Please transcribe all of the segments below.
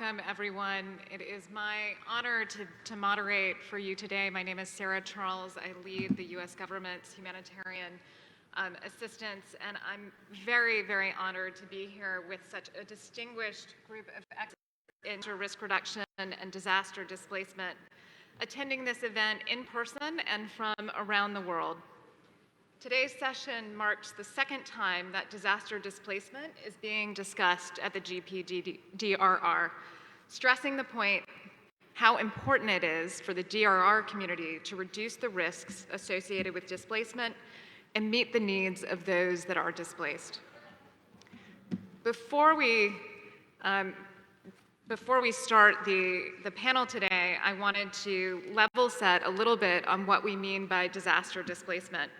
welcome everyone. It is my honor to moderate for you today. My name is Sarah Charles. I lead the U.S. government's humanitarian assistance, and I'm very, very honored to be here with such a distinguished group of experts in risk reduction and disaster displacement, attending this event in person and from around the world. Today's session marks the second time that disaster displacement is being discussed at the GPDRR, stressing the point how important it is for the DRR community to reduce the risks associated with displacement and meet the needs of those that are displaced. Before we start the panel today, I wanted to level set a little bit on what we mean by disaster displacement.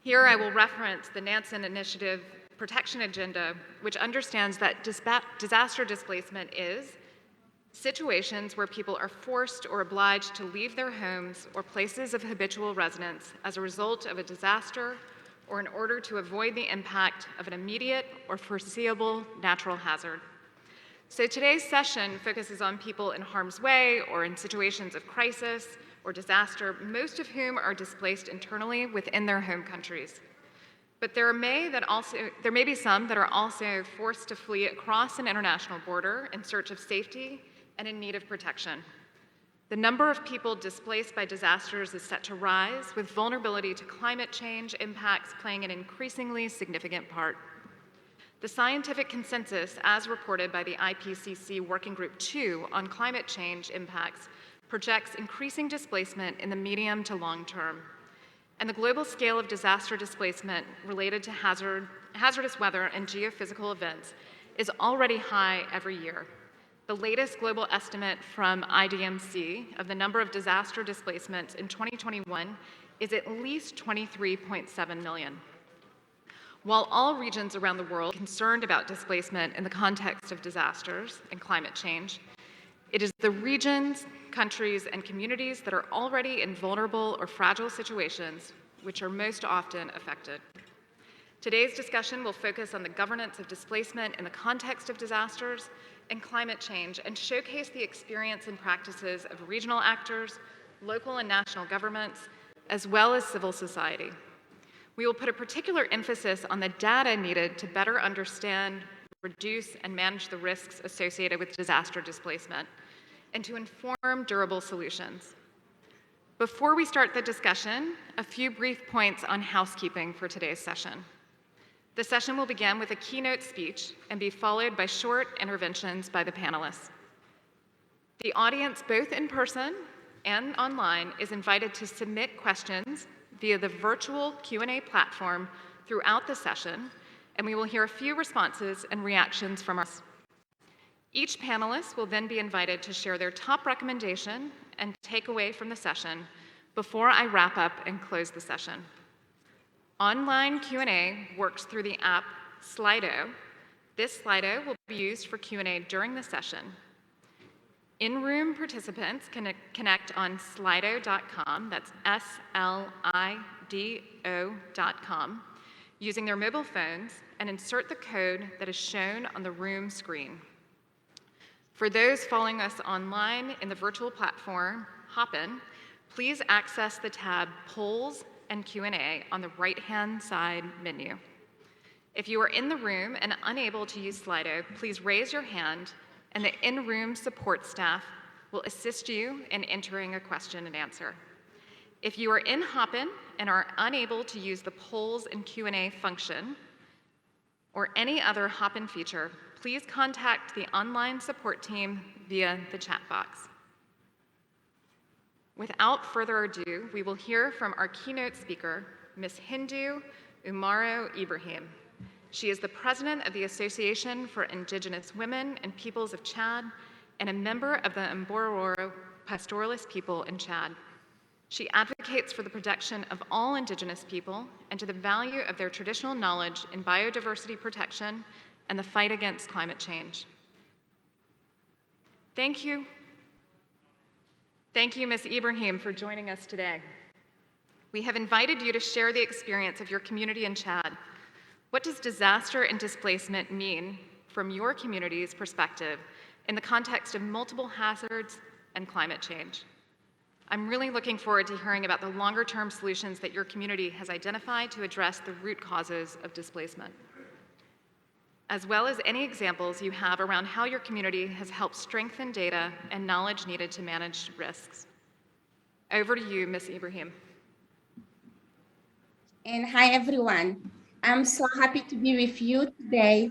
Here I will reference the Nansen Initiative Protection Agenda, which understands that disaster displacement is situations where people are forced or obliged to leave their homes or places of habitual residence as a result of a disaster or in order to avoid the impact of an immediate or foreseeable natural hazard. So today's session focuses on people in harm's way or in situations of crisis or disaster, most of whom are displaced internally within their home countries. But there may be some that are also forced to flee across an international border in search of safety and in need of protection. The number of people displaced by disasters is set to rise, with vulnerability to climate change impacts playing an increasingly significant part. The scientific consensus, as reported by the IPCC Working Group 2 on climate change impacts, projects increasing displacement in the medium to long term. And the global scale of disaster displacement related to hazardous weather and geophysical events is already high every year. The latest global estimate from IDMC of the number of disaster displacements in 2021 is at least 23.7 million. While all regions around the world are concerned about displacement in the context of disasters and climate change, it is the regions, countries, and communities that are already in vulnerable or fragile situations which are most often affected. Today's discussion will focus on the governance of displacement in the context of disasters and climate change and showcase the experience and practices of regional actors, local and national governments, as well as civil society. We will put a particular emphasis on the data needed to better understand, reduce, and manage the risks associated with disaster displacement, and to inform durable solutions. Before we start the discussion, a few brief points on housekeeping for today's session. The session will begin with a keynote speech and be followed by short interventions by the panelists. The audience, both in person and online, is invited to submit questions via the virtual Q&A platform throughout the session, and we will hear a few responses and reactions from our. Each panelist will then be invited to share their top recommendation and takeaway from the session before I wrap up and close the session. Online Q&A works through the app Slido. This Slido will be used for Q&A during the session. In-room participants can connect on slido.com, that's SLIDO.com, using their mobile phones and insert the code that is shown on the room screen. For those following us online in the virtual platform, Hopin, please access the tab Polls and Q&A on the right-hand side menu. If you are in the room and unable to use Slido, please raise your hand and the in-room support staff will assist you in entering a question and answer. If you are in Hopin and are unable to use the Polls and Q&A function or any other Hopin feature, please contact the online support team via the chat box. Without further ado, we will hear from our keynote speaker, Ms. Hindu Umaro Ibrahim. She is the president of the Association for Indigenous Women and Peoples of Chad and a member of the Mbororo pastoralist people in Chad. She advocates for the protection of all Indigenous people and to the value of their traditional knowledge in biodiversity protection and the fight against climate change. Thank you. Thank you, Ms. Ibrahim, for joining us today. We have invited you to share the experience of your community in Chad. What does disaster and displacement mean from your community's perspective, in the context of multiple hazards and climate change. I'm really looking forward to hearing about the longer-term solutions that your community has identified to address the root causes of displacement, as well as any examples you have around how your community has helped strengthen data and knowledge needed to manage risks. Over to you, Ms. Ibrahim. And hi, everyone. I'm so happy to be with you today,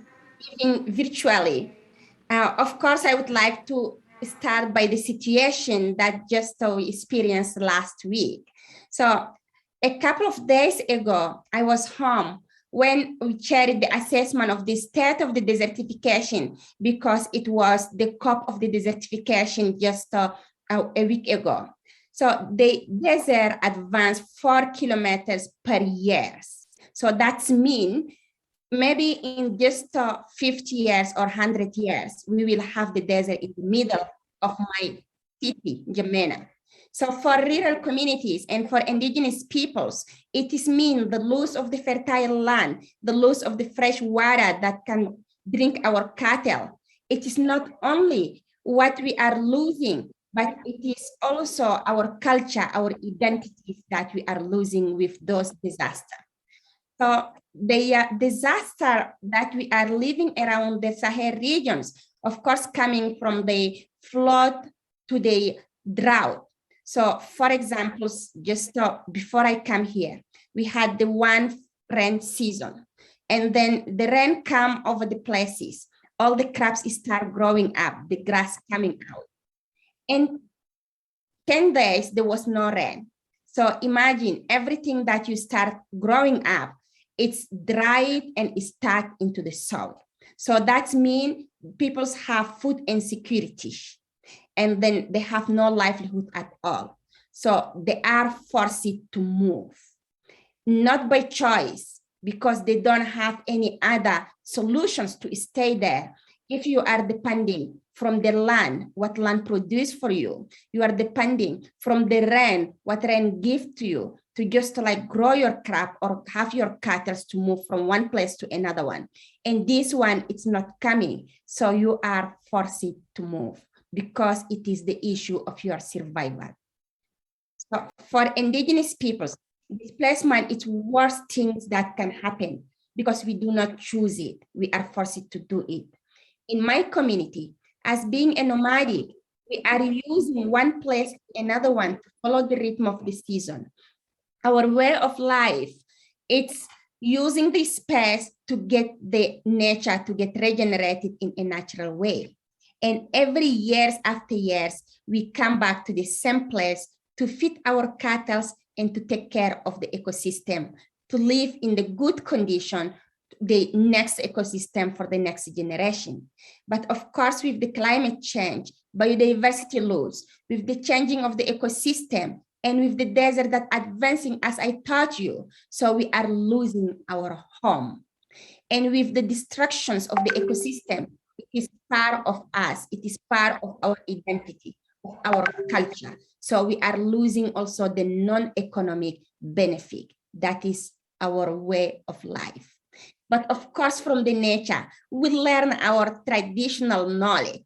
even virtually. Of course, I would like to start by the situation that just we experienced last week. So a couple of days ago, I was home when we shared the assessment of the state of the desertification, because it was the COP of the desertification just a week ago. So the desert advanced 4 kilometers per year. So that's mean maybe in just 50 years or 100 years, we will have the desert in the middle of my city, Jamena. So for rural communities and for indigenous peoples, it is mean the loss of the fertile land, the loss of the fresh water that can drink our cattle. It is not only what we are losing, but it is also our culture, our identities that we are losing with those disasters. So the disaster that we are living around the Sahel regions, of course, coming from the flood to the drought. So for example, just before I come here, we had the one rain season, and then the rain come over the places. All the crops start growing up, the grass coming out. And 10 days, there was no rain. So imagine everything that you start growing up, it's dried and it's stuck into the soil. So that means people have food insecurity, and then they have no livelihood at all. So they are forced to move, not by choice, because they don't have any other solutions to stay there. If you are depending from the land, what land produce for you, you are depending from the rain, what rain give to you, to just like grow your crop or have your cattle to move from one place to another one. And this one, it's not coming. So you are forced to move because it is the issue of your survival. So for indigenous peoples, displacement is worst things that can happen because we do not choose it. We are forced to do it. In my community, as being a nomadic, we are using one place to another one to follow the rhythm of the season. Our way of life, it's using the space to get the nature to get regenerated in a natural way. And every years after years, we come back to the same place to feed our cattle and to take care of the ecosystem, to live in the good condition, the next ecosystem for the next generation. But of course, with the climate change, biodiversity loss, with the changing of the ecosystem, and with the desert that advancing, as I taught you, so we are losing our home. And with the destructions of the ecosystem, it is part of us. It is part of our identity, of our culture. So we are losing also the non-economic benefit. That is our way of life. But of course, from the nature, we learn our traditional knowledge.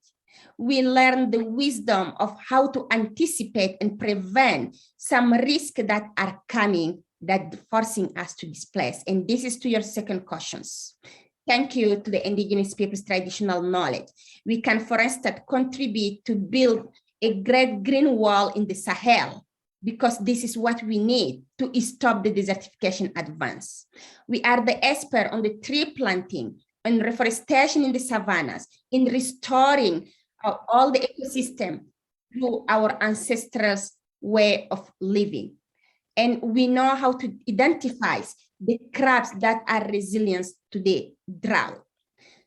We learn the wisdom of how to anticipate and prevent some risks that are coming that forcing us to displace. And this is to your second questions. Thank you to the indigenous people's traditional knowledge. We can, for instance, contribute to build a great green wall in the Sahel, because this is what we need to stop the desertification advance. We are the expert on the tree planting and reforestation in the savannas, in restoring all the ecosystem through our ancestors' way of living. And we know how to identify the crops that are resilient to the drought.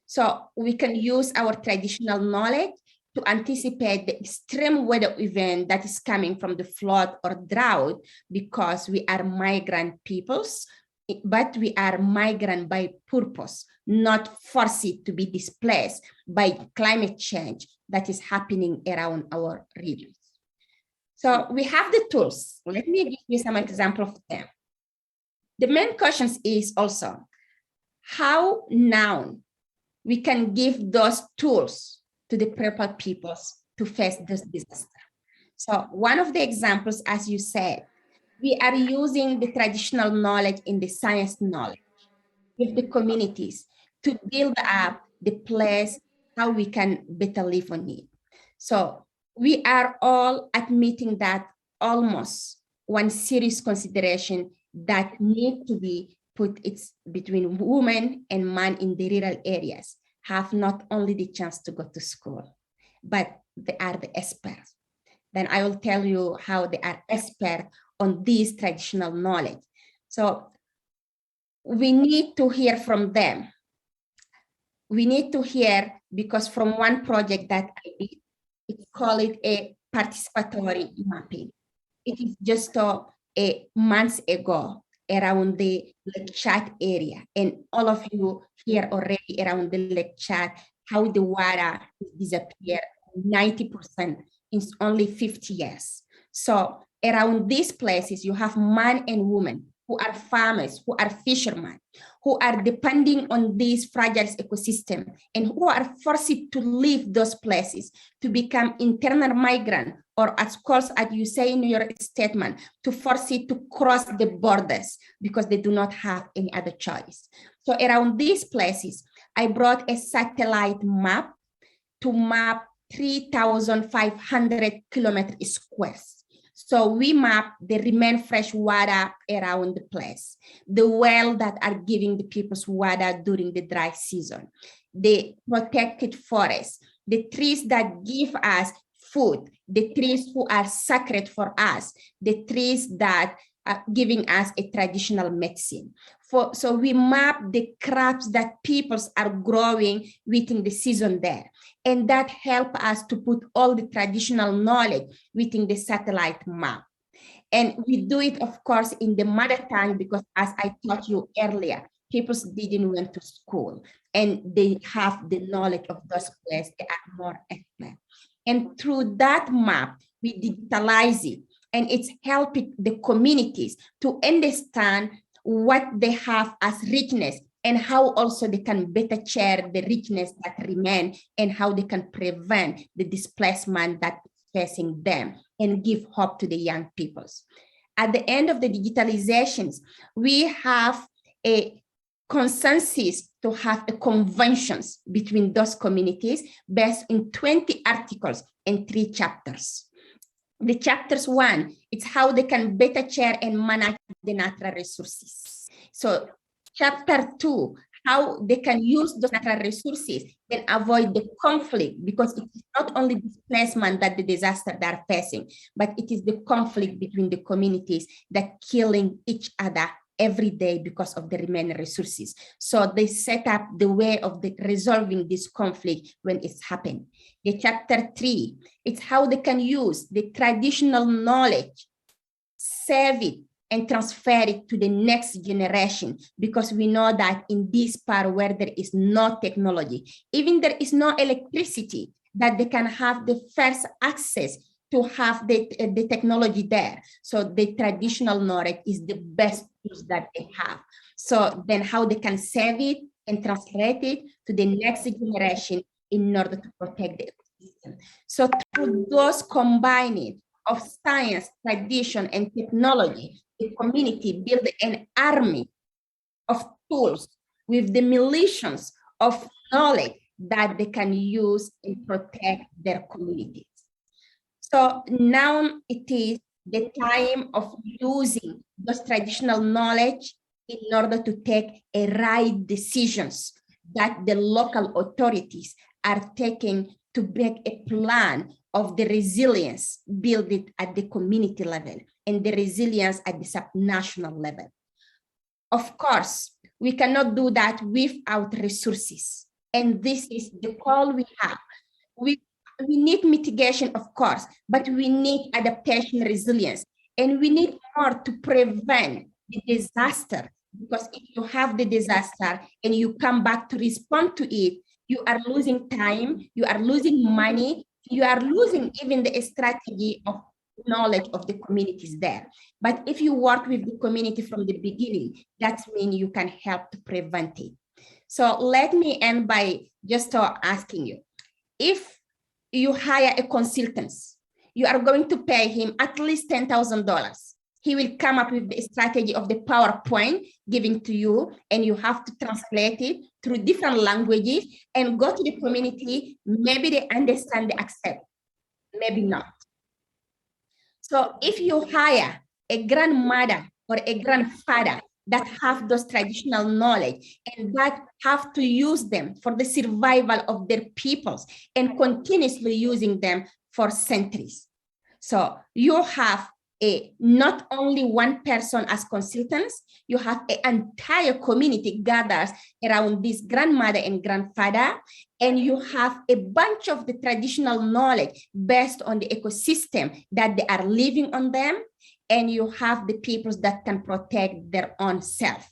So we can use our traditional knowledge to anticipate the extreme weather event that is coming from the flood or drought, because we are migrant peoples, but we are migrant by purpose, not forced to be displaced by climate change that is happening around our regions. So we have the tools. Let me give you some example of them. The main question is also how now we can give those tools to the purple peoples to face this disaster. So one of the examples, as you said, we are using the traditional knowledge in the science knowledge with the communities to build up the place how we can better live on it. So we are all admitting that almost one serious consideration that need to be put it's between women and man in the rural areas have not only the chance to go to school, but they are the experts. Then I will tell you how they are expert on this traditional knowledge. So we need to hear from them. We need to hear because from one project that I did, it's called a participatory mapping. It is just a month ago around the Lake Chad area. And all of you here already around the Lake Chad, how the water disappeared 90% in only 50 years. So around these places, you have man and woman who are farmers, who are fishermen, who are depending on this fragile ecosystem and who are forced to leave those places to become internal migrant, or as course as you say in your statement, to force it to cross the borders because they do not have any other choice. So around these places, I brought a satellite map to map 3,500 kilometers squares. So we map the remain fresh water around the place, the well that are giving the people's water during the dry season, the protected forests, the trees that give us food, the trees who are sacred for us, the trees that are giving us a traditional medicine. So we map the crops that peoples are growing within the season there. And that help us to put all the traditional knowledge within the satellite map. And we do it, of course, in the mother tongue, because as I taught you earlier, people didn't went to school and they have the knowledge of those places, they are more expert. And through that map, we digitalize it, and it's helping the communities to understand what they have as richness and how also they can better share the richness that remain and how they can prevent the displacement that is facing them and give hope to the young peoples. At the end of the digitalizations, we have a consensus to have a conventions between those communities based in 20 articles and 3 chapters. The chapters 1, it's how they can better share and manage the natural resources. So chapter 2, how they can use those natural resources and avoid the conflict, because it is not only displacement that the disaster they are facing, but it is the conflict between the communities that killing each other every day because of the remaining resources. So they set up the way of resolving this conflict when it's happened. The chapter 3, it's how they can use the traditional knowledge, save it, and transfer it to the next generation, because we know that in this part where there is no technology, even there is no electricity, that they can have the first access to have the technology there. So the traditional knowledge is the best tools that they have. So then how they can save it and translate it to the next generation in order to protect the ecosystem. So through those combining of science, tradition, and technology, the community build an army of tools with the millions of knowledge that they can use and protect their communities. So now it is the time of using those traditional knowledge in order to take a right decisions that the local authorities are taking to make a plan of the resilience, build it at the community level and the resilience at the subnational level. Of course, we cannot do that without resources. And this is the call we have. We need mitigation, of course, but we need adaptation resilience. And we need more to prevent the disaster, because if you have the disaster and you come back to respond to it, you are losing time, you are losing money, you are losing even the strategy of knowledge of the communities there. But if you work with the community from the beginning, that means you can help to prevent it. So let me end by just asking you, if you hire a consultant. You are going to pay him at least $10,000. He will come up with the strategy of the PowerPoint giving to you, and you have to translate it through different languages and go to the community. Maybe they understand, they accept, maybe not. So if you hire a grandmother or a grandfather that have those traditional knowledge and that have to use them for the survival of their peoples and continuously using them for centuries. So you have not only one person as consultants, you have an entire community gathers around this grandmother and grandfather, and you have a bunch of the traditional knowledge based on the ecosystem that they are living on them, and you have the peoples that can protect their own self.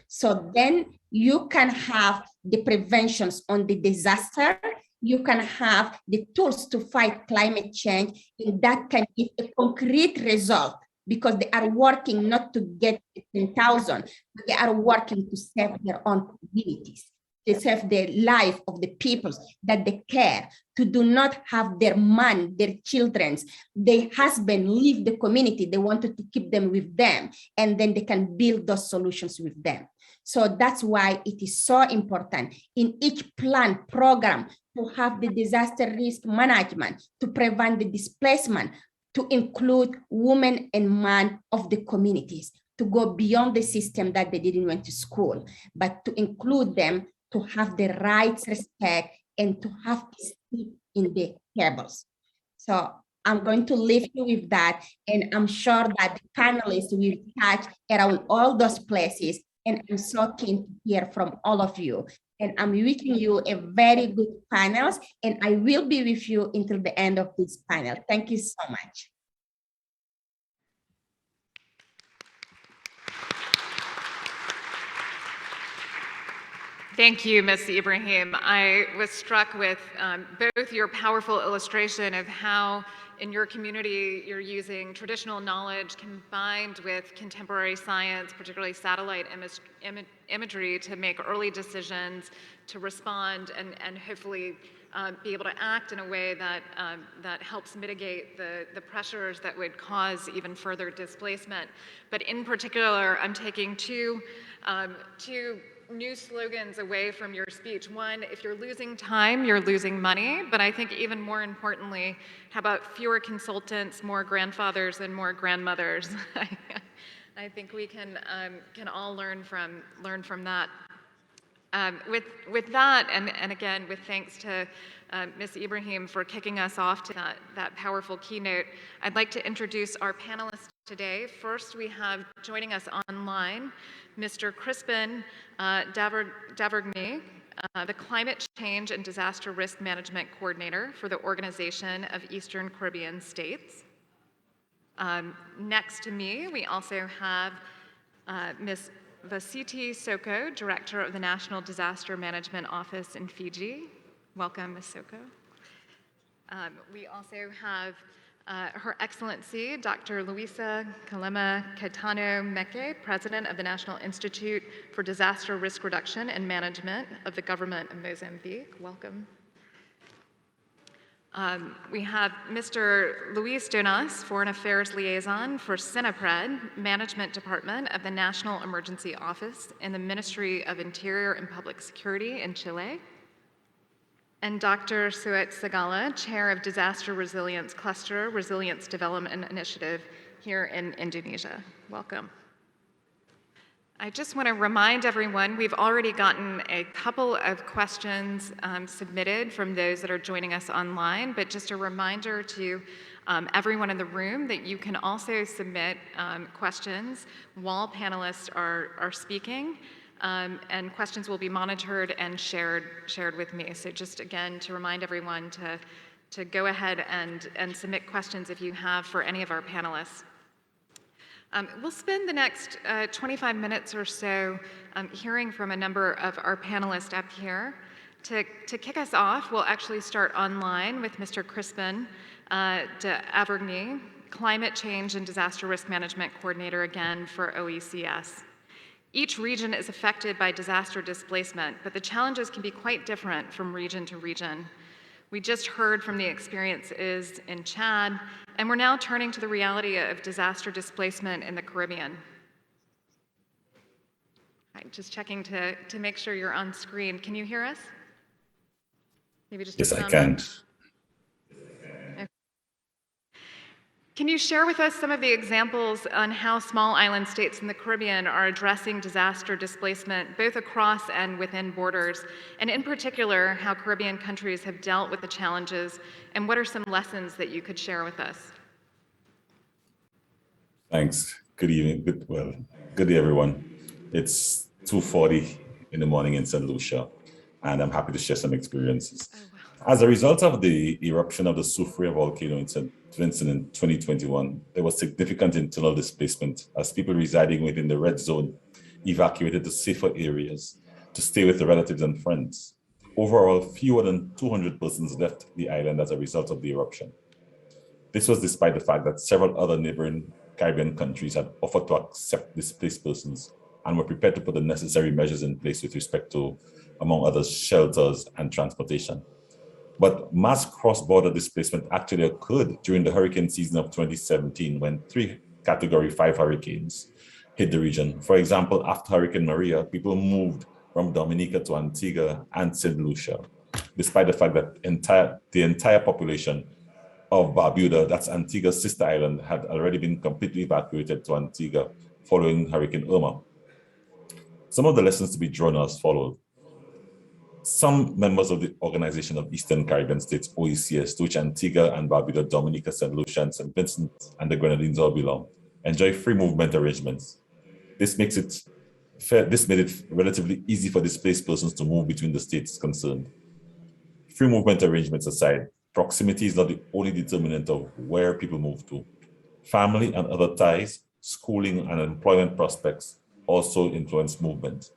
So then you can have the preventions on the disaster, you can have the tools to fight climate change, and that can give a concrete result because they are working not to get 10,000, but they are working to save their own communities, to save the life of the peoples that they care, to do not have their man, their children, their husband leave the community. They wanted to keep them with them, and then they can build those solutions with them. So that's why it is so important in each plan program to have the disaster risk management, to prevent the displacement, to include women and men of the communities, to go beyond the system that they didn't went to school, but to include them, to have the rights respect, and to have a seat in the tables. So I'm going to leave you with that, and I'm sure that the panelists will touch around all those places, and I'm so keen to hear from all of you. And I'm wishing you a very good panels, and I will be with you until the end of this panel. Thank you so much. Thank you, Ms. Ibrahim. I was struck with both your powerful illustration of how in your community you're using traditional knowledge combined with contemporary science, particularly satellite imagery, to make early decisions, to respond, and hopefully be able to act in a way that, that helps mitigate the pressures that would cause even further displacement. But in particular, I'm taking two new slogans away from your speech. One, if you're losing time, you're losing money. But I think even more importantly, how about fewer consultants, more grandfathers, and more grandmothers? I think we can all learn from that. With that, and again, with thanks to Ms. Ibrahim for kicking us off to that powerful keynote, I'd like to introduce our panelists today. First, we have joining us online, Mr. Crispin Davergny, the Climate Change and Disaster Risk Management Coordinator for the Organization of Eastern Caribbean States. Next to me, we also have Ms. Vasiti Soko, Director of the National Disaster Management Office in Fiji. Welcome, Ms. Soko. We also have Her Excellency, Dr. Luisa Kalema Caetano Meke, President of the National Institute for Disaster Risk Reduction and Management of the Government of Mozambique. Welcome. We have Mr. Luis Donas, Foreign Affairs Liaison for SINAPRED, Management Department of the National Emergency Office in the Ministry of Interior and Public Security in Chile. And Dr. Suet Sagala, Chair of Disaster Resilience Cluster Resilience Development Initiative here in Indonesia. Welcome. I just want to remind everyone, we've already gotten a couple of questions submitted from those that are joining us online, but just a reminder to everyone in the room that you can also submit questions while panelists are speaking. And questions will be monitored and shared with me. So just again, to remind everyone to go ahead and submit questions if you have for any of our panelists. We'll spend the next 25 minutes or so hearing from a number of our panelists up here. To kick us off, we'll actually start online with Mr. Crispin Davergny, Climate Change and Disaster Risk Management Coordinator again for OECS. Each region is affected by disaster displacement, but the challenges can be quite different from region to region. We just heard from the experiences in Chad, and we're now turning to the reality of disaster displacement in the Caribbean. All right, just checking to make sure you're on screen. Can you hear us? Maybe just Yes, a I comment. can. Can you share with us some of the examples on how small island states in the Caribbean are addressing disaster displacement, both across and within borders, and in particular, how Caribbean countries have dealt with the challenges, and what are some lessons that you could share with us? Thanks. Good evening. Good day, everyone. It's 2:40 in the morning in St. Lucia, and I'm happy to share some experiences. Oh, wow. As a result of the eruption of the Soufriere volcano in St. Vincent in 2021, there was significant internal displacement as people residing within the red zone evacuated to safer areas to stay with their relatives and friends. Overall, fewer than 200 persons left the island as a result of the eruption. This was despite the fact that several other neighboring Caribbean countries had offered to accept displaced persons and were prepared to put the necessary measures in place with respect to, among others, shelters and transportation. But mass cross-border displacement actually occurred during the hurricane season of 2017 when 3 Category 5 hurricanes hit the region. For example, after Hurricane Maria, people moved from Dominica to Antigua and St. Lucia, despite the fact that the entire population of Barbuda, that's Antigua's sister island, had already been completely evacuated to Antigua following Hurricane Irma. Some of the lessons to be drawn are as follows. Some members of the Organization of Eastern Caribbean States, OECS, to which Antigua and Barbuda, Dominica, St. Lucia, and St. Vincent and the Grenadines all belong, enjoy free movement arrangements. This made it relatively easy for displaced persons to move between the states concerned. Free movement arrangements aside, proximity is not the only determinant of where people move to. Family and other ties, schooling and employment prospects also influence movement.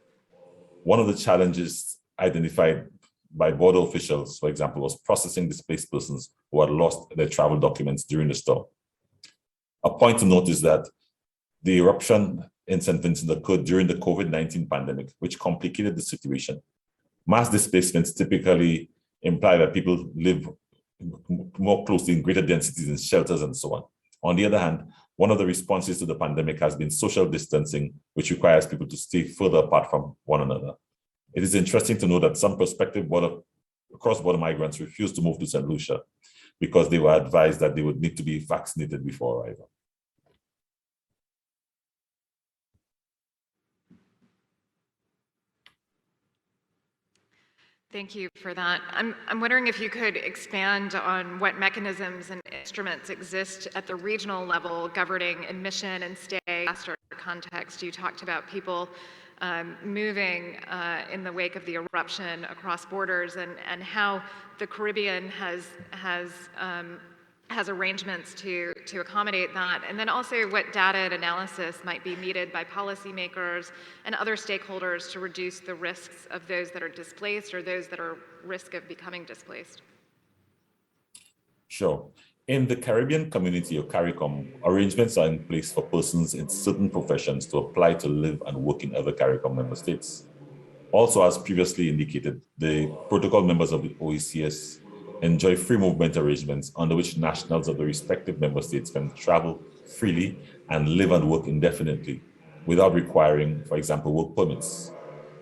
One of the challenges identified by border officials, for example, was processing displaced persons who had lost their travel documents during the storm. A point to note is that the eruption in St. Vincent occurred during the COVID-19 pandemic, which complicated the situation. Mass displacements typically imply that people live more closely in greater densities in shelters and so on. On the other hand, one of the responses to the pandemic has been social distancing, which requires people to stay further apart from one another. It is interesting to know that some prospective cross-border migrants refused to move to St. Lucia because they were advised that they would need to be vaccinated before arrival. Thank you for that. I'm wondering if you could expand on what mechanisms and instruments exist at the regional level governing admission and stay disaster context. You talked about people moving in the wake of the eruption across borders and how the Caribbean has arrangements to accommodate that, and then also what data and analysis might be needed by policymakers and other stakeholders to reduce the risks of those that are displaced or those that are risk of becoming displaced. Sure. In the Caribbean community or CARICOM, arrangements are in place for persons in certain professions to apply to live and work in other CARICOM member states. Also, as previously indicated, the protocol members of the OECS enjoy free movement arrangements under which nationals of the respective member states can travel freely and live and work indefinitely without requiring, for example, work permits.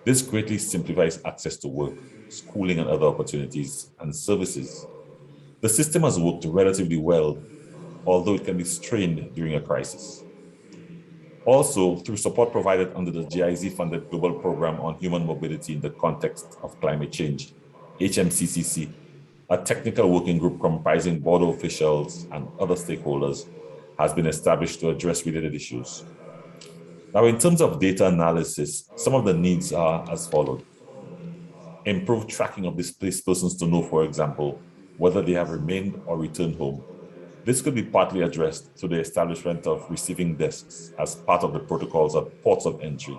This greatly simplifies access to work, schooling, and other opportunities and services. The system has worked relatively well, although it can be strained during a crisis. Also, through support provided under the GIZ-funded Global Program on Human Mobility in the Context of Climate Change, HMCCC, a technical working group comprising border officials and other stakeholders has been established to address related issues. Now, in terms of data analysis, some of the needs are as follows. Improved tracking of displaced persons to know, for example, whether they have remained or returned home. This could be partly addressed through the establishment of receiving desks as part of the protocols at ports of entry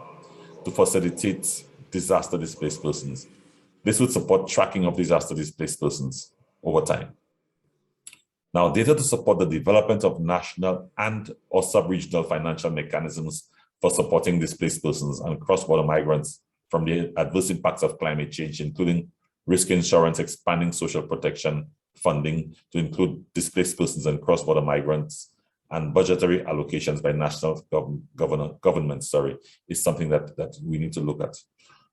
to facilitate disaster displaced persons. This would support tracking of disaster displaced persons over time. Now, data to support the development of national and or sub-regional financial mechanisms for supporting displaced persons and cross-border migrants from the adverse impacts of climate change, including risk insurance, expanding social protection funding to include displaced persons and cross-border migrants, and budgetary allocations by national governments, is something that we need to look at.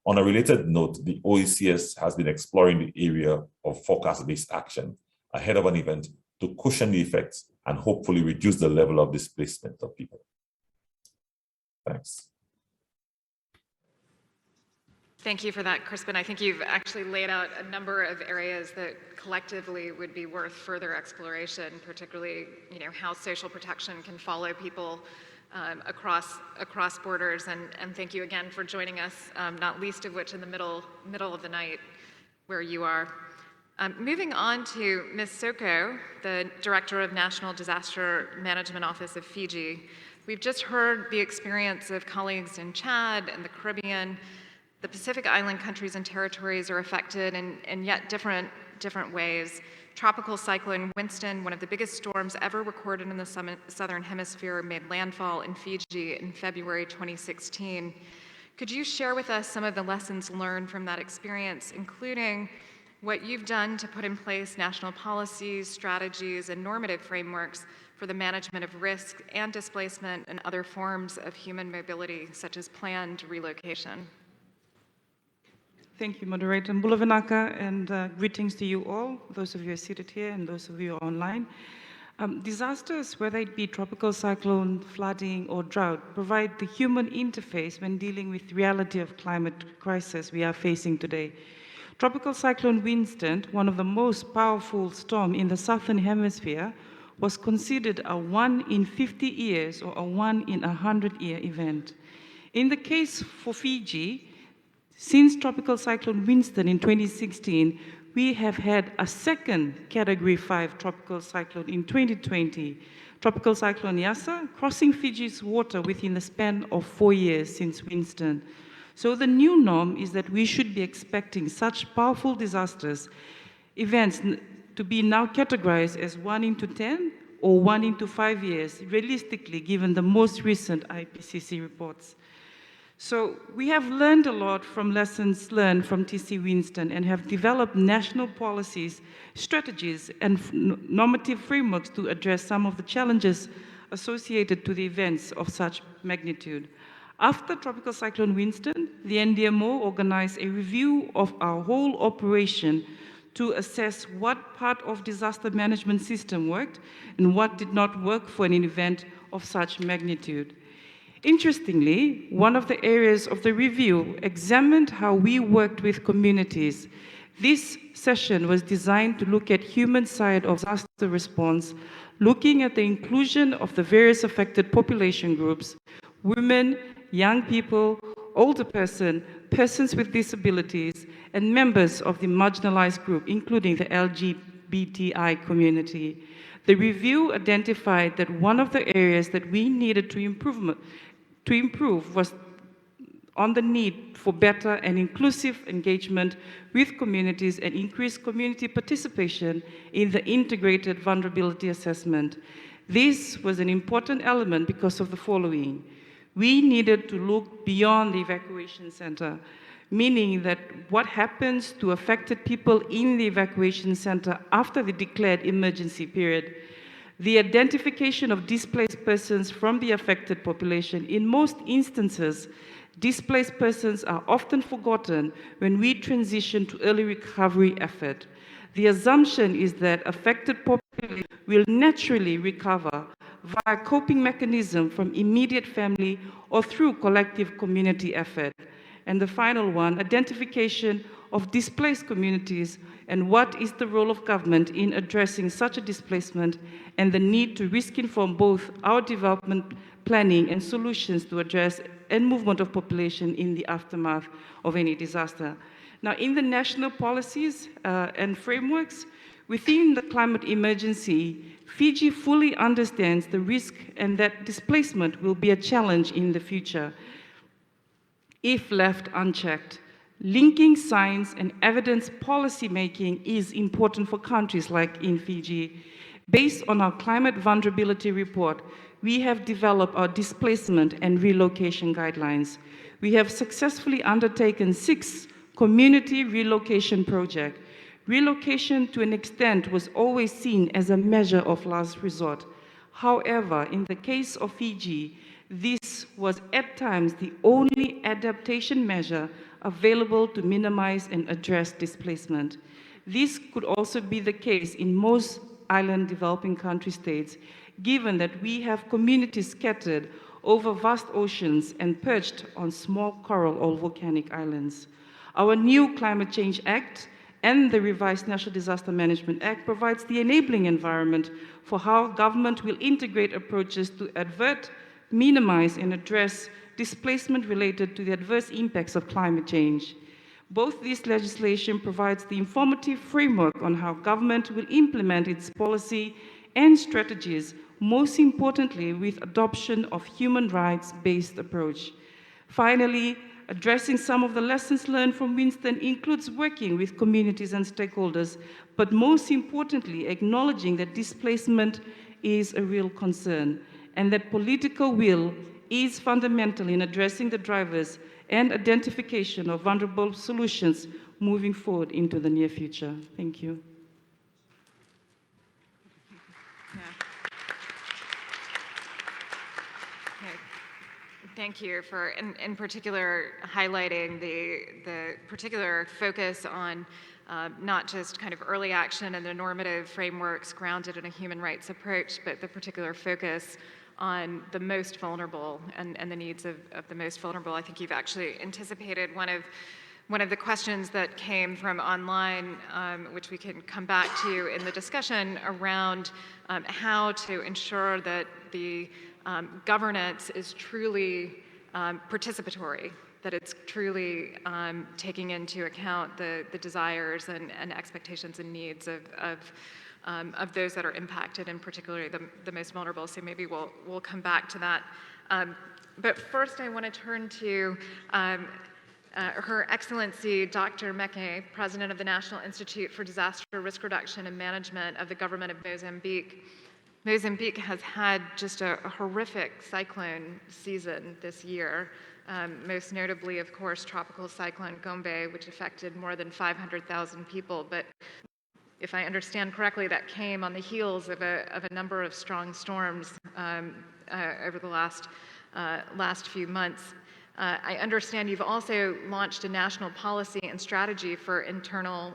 On a related note, the OECS has been exploring the area of forecast-based action ahead of an event to cushion the effects and hopefully reduce the level of displacement of people. Thanks. Thank you for that, Crispin. I think you've actually laid out a number of areas that collectively would be worth further exploration, particularly, how social protection can follow people across borders. And thank you again for joining us, not least of which in the middle of the night where you are. Moving on to Ms. Soko, the Director of National Disaster Management Office of Fiji. We've just heard the experience of colleagues in Chad and the Caribbean. The Pacific Island countries and territories are affected in yet different ways. Tropical cyclone Winston, one of the biggest storms ever recorded in the Southern Hemisphere, made landfall in Fiji in February 2016. Could you share with us some of the lessons learned from that experience, including what you've done to put in place national policies, strategies, and normative frameworks for the management of risk and displacement and other forms of human mobility, such as planned relocation? Thank you, Moderator Mbulavanaka, and greetings to you all, those of you who are seated here and those of you online. Disasters, whether it be tropical cyclone, flooding, or drought, provide the human interface when dealing with the reality of climate crisis we are facing today. Tropical cyclone Winston, one of the most powerful storms in the Southern Hemisphere, was considered a 1 in 50 years or a 1 in 100-year event. In the case for Fiji, since Tropical Cyclone Winston in 2016, we have had a second Category 5 tropical cyclone in 2020, Tropical Cyclone Yasa, crossing Fiji's water within the span of 4 years since Winston. So the new norm is that we should be expecting such powerful disasters events to be now categorized as 1 into 10 or 1 into 5 years, realistically, given the most recent IPCC reports. So we have learned a lot from lessons learned from TC Winston and have developed national policies, strategies, and normative frameworks to address some of the challenges associated to the events of such magnitude. After Tropical Cyclone Winston, the NDMO organized a review of our whole operation to assess what part of disaster management system worked and what did not work for an event of such magnitude. Interestingly, one of the areas of the review examined how we worked with communities. This session was designed to look at human side of disaster response, looking at the inclusion of the various affected population groups, women, young people, older persons with disabilities, and members of the marginalized group, including the LGBTI community. The review identified that one of the areas that we needed to improve was on the need for better and inclusive engagement with communities and increased community participation in the integrated vulnerability assessment. This was an important element because of the following. We needed to look beyond the evacuation center, meaning that what happens to affected people in the evacuation center after the declared emergency period. The identification of displaced persons from the affected population. In most instances, displaced persons are often forgotten when we transition to early recovery effort. The assumption is that affected population will naturally recover via coping mechanism from immediate family or through collective community effort. And the final one, identification of displaced communities and what is the role of government in addressing such a displacement and the need to risk-inform both our development planning and solutions to address and movement of population in the aftermath of any disaster. Now, in the national policies and frameworks, within the climate emergency, Fiji fully understands the risk and that displacement will be a challenge in the future if left unchecked. Linking science and evidence policy making is important for countries like in Fiji. Based on our climate vulnerability report, we have developed our displacement and relocation guidelines. We have successfully undertaken 6 community relocation project. Relocation, to an extent, was always seen as a measure of last resort. However, in the case of Fiji, this was at times the only adaptation measure available to minimize and address displacement. This could also be the case in most island developing country states, given that we have communities scattered over vast oceans and perched on small coral or volcanic islands. Our new Climate Change Act and the revised National Disaster Management Act provides the enabling environment for how government will integrate approaches to avert, minimize, and address displacement related to the adverse impacts of climate change. Both this legislation provides the informative framework on how government will implement its policy and strategies, most importantly with adoption of human rights-based approach. Finally, addressing some of the lessons learned from Winston includes working with communities and stakeholders, but most importantly, acknowledging that displacement is a real concern and that political will is fundamental in addressing the drivers and identification of vulnerable solutions moving forward into the near future. Thank you. Thank you for, in particular, highlighting the particular focus on not just kind of early action and the normative frameworks grounded in a human rights approach, but the particular focus on the most vulnerable and the needs of the most vulnerable. I think you've actually anticipated one of the questions that came from online, which we can come back to in the discussion around how to ensure that the governance is truly participatory, that it's truly taking into account the desires and expectations and needs of those that are impacted, and particularly the most vulnerable. So maybe we'll come back to that. But first, I want to turn to Her Excellency Dr. Meke, President of the National Institute for Disaster Risk Reduction and Management of the Government of Mozambique. Mozambique has had just a horrific cyclone season this year, most notably, of course, Tropical Cyclone Gombe, which affected more than 500,000 people. But if I understand correctly, that came on the heels of a number of strong storms over the last few months. I understand you've also launched a national policy and strategy for internal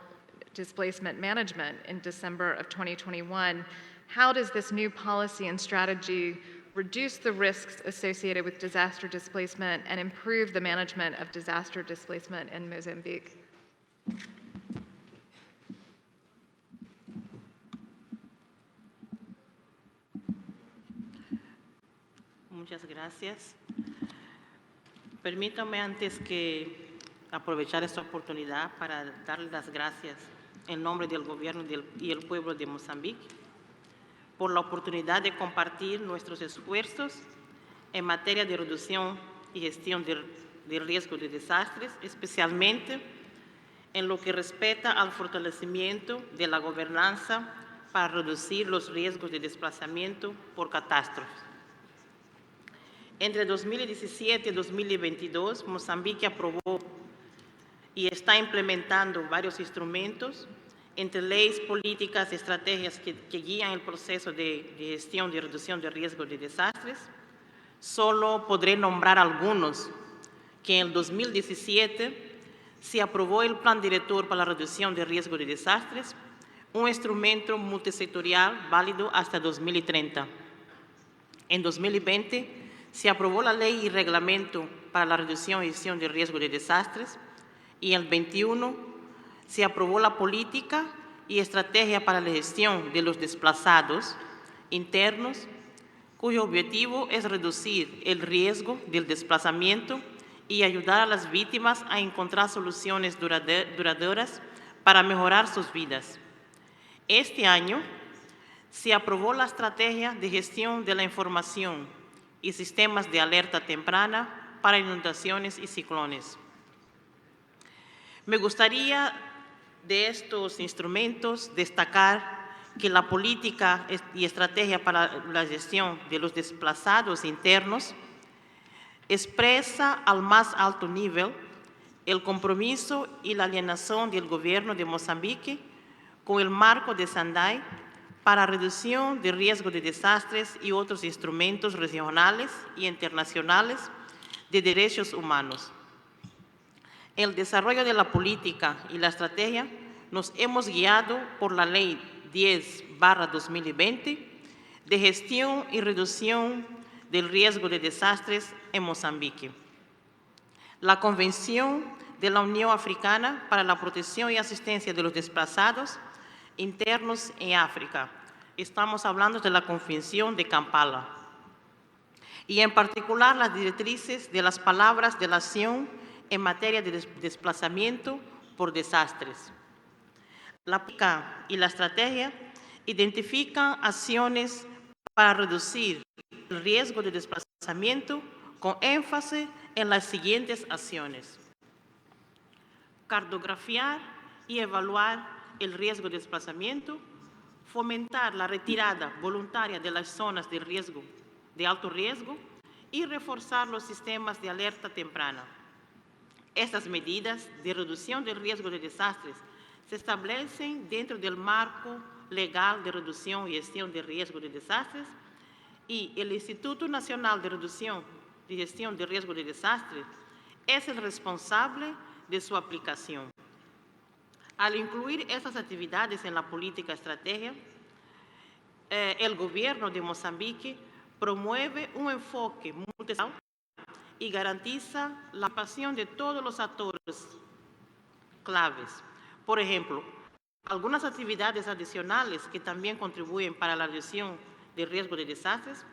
displacement management in December of 2021. How does this new policy and strategy reduce the risks associated with disaster displacement and improve the management of disaster displacement in Mozambique? Muchas gracias. Permítame antes que aprovechar esta oportunidad para darle las gracias en nombre del gobierno y el pueblo de Mozambique por la oportunidad de compartir nuestros esfuerzos en materia de reducción y gestión de riesgo de desastres, especialmente en lo que respecta al fortalecimiento de la gobernanza para reducir los riesgos de desplazamiento por catástrofes. Entre 2017 y 2022, Mozambique aprobó y está implementando varios instrumentos, entre leyes, políticas, estrategias que guían el proceso de gestión y reducción de riesgos de desastres. Solo podré nombrar algunos, que en el 2017 se aprobó el Plan Director para la Reducción de Riesgos de Desastres, un instrumento multisectorial válido hasta 2030. En 2020 se aprobó la Ley y Reglamento para la Reducción y Gestión de Riesgos de Desastres, y en el 21 se aprobó la Política y Estrategia para la Gestión de los Desplazados Internos, cuyo objetivo es reducir el riesgo del desplazamiento y ayudar a las víctimas a encontrar soluciones duraderas para mejorar sus vidas. Este año se aprobó la Estrategia de Gestión de la Información y Sistemas de Alerta Temprana para Inundaciones y Ciclones. Me gustaría de estos instrumentos destacar que la política y estrategia para la gestión de los desplazados internos expresa al más alto nivel el compromiso y la alineación del gobierno de Mozambique con el marco de Sendai para reducción de riesgo de desastres y otros instrumentos regionales y internacionales de derechos humanos. En el desarrollo de la política y la estrategia nos hemos guiado por la Ley 10/2020 de gestión y reducción del riesgo de desastres en Mozambique, la Convención de la Unión Africana para la Protección y Asistencia de los Desplazados Internos en África. Estamos hablando de la Convención de Kampala. Y en particular las directrices de las palabras de la acción en materia de desplazamiento por desastres. La política y la estrategia identifican acciones para reducir el riesgo de desplazamiento con énfasis en las siguientes acciones: cartografiar y evaluar el riesgo de desplazamiento, fomentar la retirada voluntaria de las zonas de riesgo, de alto riesgo, y reforzar los sistemas de alerta temprana. Estas medidas de reducción del riesgo de desastres se establecen dentro del marco legal de reducción y gestión de riesgo de desastres, y el Instituto Nacional de Reducción y Gestión de Riesgo de Desastres es el responsable de su aplicación. Al incluir estas actividades en la política estratégica, el gobierno de Mozambique promueve un enfoque multisectorial y garantiza la participación de todos los actores claves. Por ejemplo, algunas actividades adicionales que también contribuyen para la reducción del riesgo de desastres,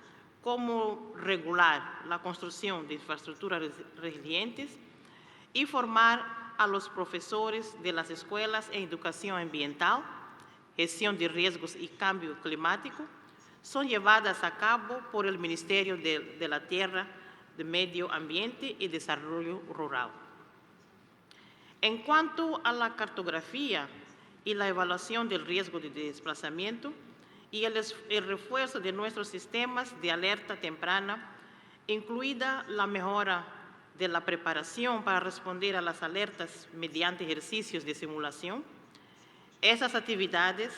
como regular la construcción de infraestructuras resilientes y formar a los profesores de las escuelas en educación ambiental, gestión de riesgos y cambio climático, son llevadas a cabo por el Ministerio de la Tierra, de Medio Ambiente y Desarrollo Rural. En cuanto a la cartografía y la evaluación del riesgo de desplazamiento y el refuerzo de nuestros sistemas de alerta temprana, incluida la mejora de la preparación para responder a las alertas mediante ejercicios de simulación, esas actividades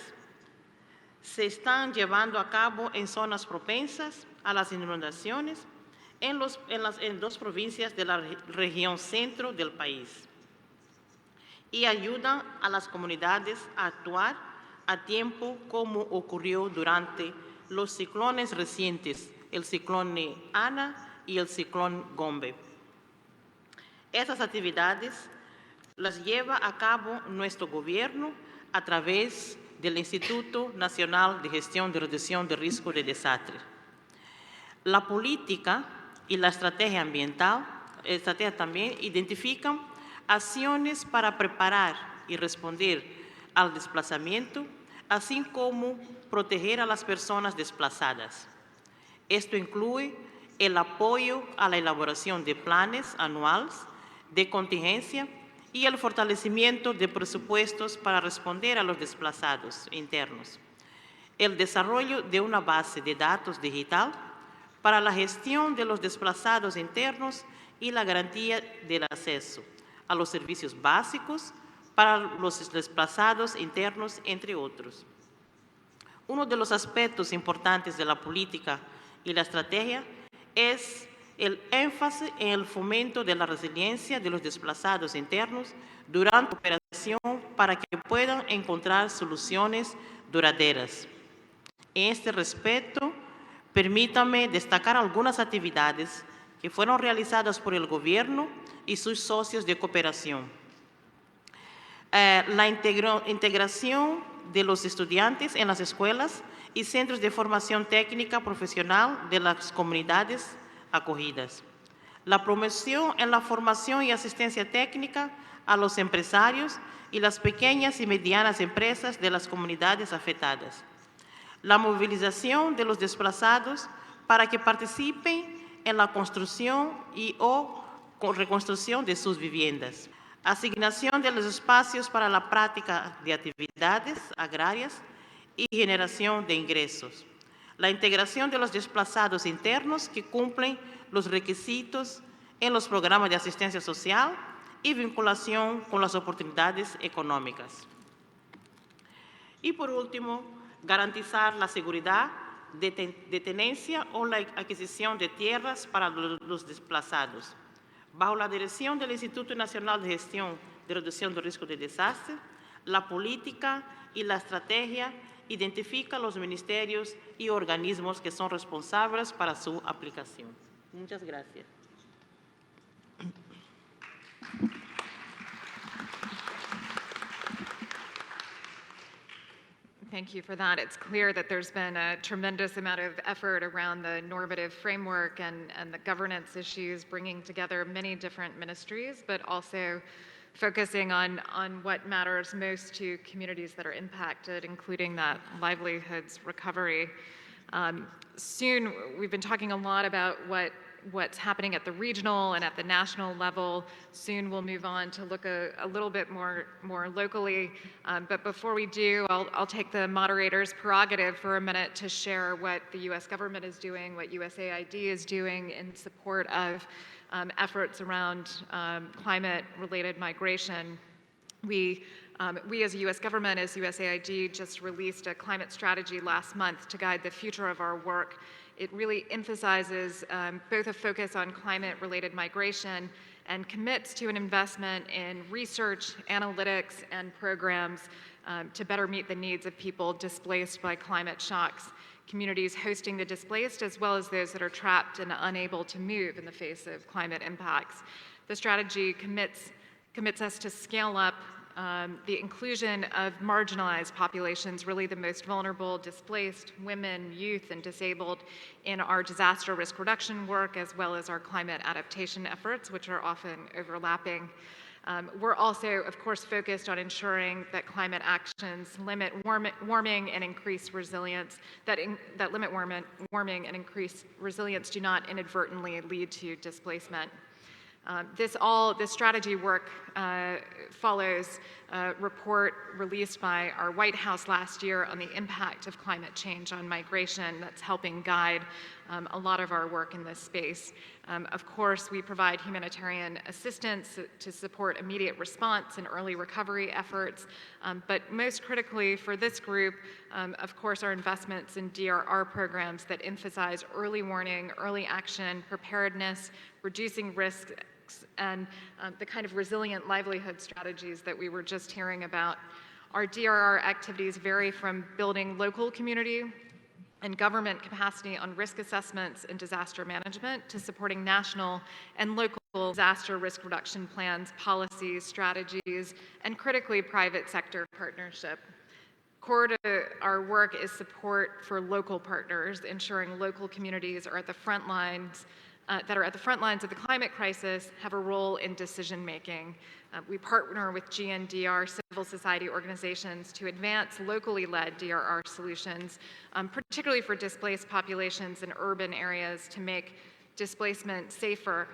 se están llevando a cabo en zonas propensas a las inundaciones en 2 provincias de la región centro del país, y ayudan a las comunidades a actuar a tiempo, como ocurrió durante los ciclones recientes, el ciclón Ana y el ciclón Gombe. Estas actividades las lleva a cabo nuestro gobierno a través del Instituto Nacional de Gestión de Reducción de Riesgo de Desastre. La política y la estrategia ambiental, también identifican acciones para preparar y responder al desplazamiento, así como proteger a las personas desplazadas. Esto incluye el apoyo a la elaboración de planes anuales de contingencia y el fortalecimiento de presupuestos para responder a los desplazados internos, el desarrollo de una base de datos digital para la gestión de los desplazados internos y la garantía del acceso a los servicios básicos para los desplazados internos, entre otros. Uno de los aspectos importantes de la política y la estrategia es el énfasis en el fomento de la resiliencia de los desplazados internos durante la operación para que puedan encontrar soluciones duraderas. En este respecto, permítanme destacar algunas actividades que fueron realizadas por el gobierno y sus socios de cooperación. La integración de los estudiantes en las escuelas y centros de formación técnica profesional de las comunidades acogidas. La promoción en la formación y asistencia técnica a los empresarios y las pequeñas y medianas empresas de las comunidades afectadas. La movilización de los desplazados para que participen en la construcción o reconstrucción de sus viviendas. Asignación de los espacios para la práctica de actividades agrarias y generación de ingresos. La integración de los desplazados internos que cumplen los requisitos en los programas de asistencia social y vinculación con las oportunidades económicas. Y por último, garantizar la seguridad de tenencia o la adquisición de tierras para los desplazados. Bajo la dirección del Instituto Nacional de Gestión de Reducción de Riesgo de Desastre, la política y la estrategia identifican los ministerios y organismos que son responsables para su aplicación. Muchas gracias. Thank you for that. It's clear that there's been a tremendous amount of effort around the normative framework and the governance issues, bringing together many different ministries, but also focusing on what matters most to communities that are impacted, including that livelihoods recovery. Soon, we've been talking a lot about what's happening at the regional and at the national level. Soon we'll move on to look a little bit more locally. But before we do, I'll take the moderator's prerogative for a minute to share what the US government is doing, what USAID is doing in support of efforts around climate-related migration. We as a US government, as USAID, just released a climate strategy last month to guide the future of our work. It really emphasizes both a focus on climate-related migration and commits to an investment in research, analytics, and programs to better meet the needs of people displaced by climate shocks, communities hosting the displaced, as well as those that are trapped and unable to move in the face of climate impacts. The strategy commits us to scale up the inclusion of marginalized populations, really the most vulnerable, displaced, women, youth, and disabled, in our disaster risk reduction work, as well as our climate adaptation efforts, which are often overlapping. We're also, of course, focused on ensuring that climate actions limit warming and increase resilience, that limit warming and increase resilience do not inadvertently lead to displacement. This strategy work follows a report released by our White House last year on the impact of climate change on migration that's helping guide a lot of our work in this space. Of course, we provide humanitarian assistance to support immediate response and early recovery efforts, but most critically for this group, of course, our investments in DRR programs that emphasize early warning, early action, preparedness, reducing risk, and the kind of resilient livelihood strategies that we were just hearing about. Our DRR activities vary from building local community and government capacity on risk assessments and disaster management to supporting national and local disaster risk reduction plans, policies, strategies, and critically private sector partnership. Core to our work is support for local partners, ensuring local communities are at the front lines of the climate crisis, have a role in decision making. We partner with GNDR civil society organizations to advance locally led DRR solutions, particularly for displaced populations in urban areas to make displacement safer.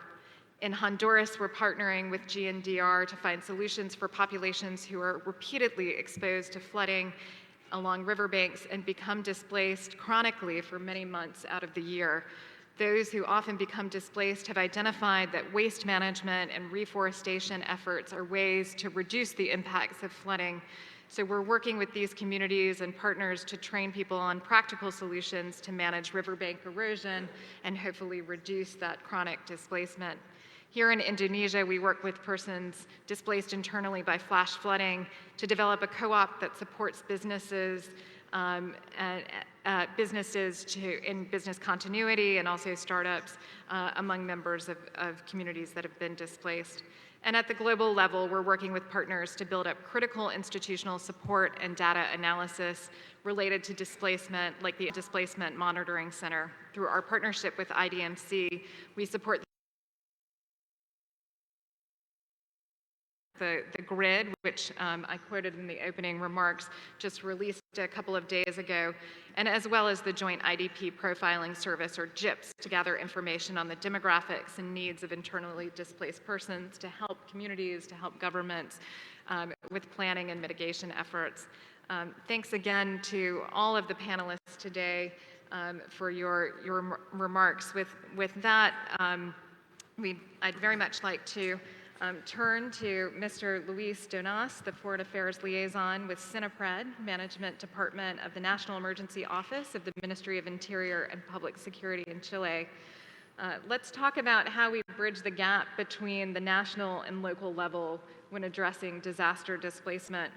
In Honduras, we're partnering with GNDR to find solutions for populations who are repeatedly exposed to flooding along riverbanks and become displaced chronically for many months out of the year. Those who often become displaced have identified that waste management and reforestation efforts are ways to reduce the impacts of flooding. So we're working with these communities and partners to train people on practical solutions to manage riverbank erosion and hopefully reduce that chronic displacement. Here in Indonesia, we work with persons displaced internally by flash flooding to develop a co-op that supports businesses in business continuity and also startups among members of communities that have been displaced. And at the global level, we're working with partners to build up critical institutional support and data analysis related to displacement, like the Displacement Monitoring Center. Through our partnership with IDMC, we support the grid, which I quoted in the opening remarks, just released a couple of days ago, and as well as the Joint IDP Profiling Service, or JIPS, to gather information on the demographics and needs of internally displaced persons, to help communities, to help governments with planning and mitigation efforts. Thanks again to all of the panelists today for your remarks. With that, I'd very much like to turn to Mr. Luis Donas, the Foreign Affairs Liaison with CINEPRED, Management Department of the National Emergency Office of the Ministry of Interior and Public Security in Chile. Let's talk about how we bridge the gap between the national and local level when addressing disaster displacement.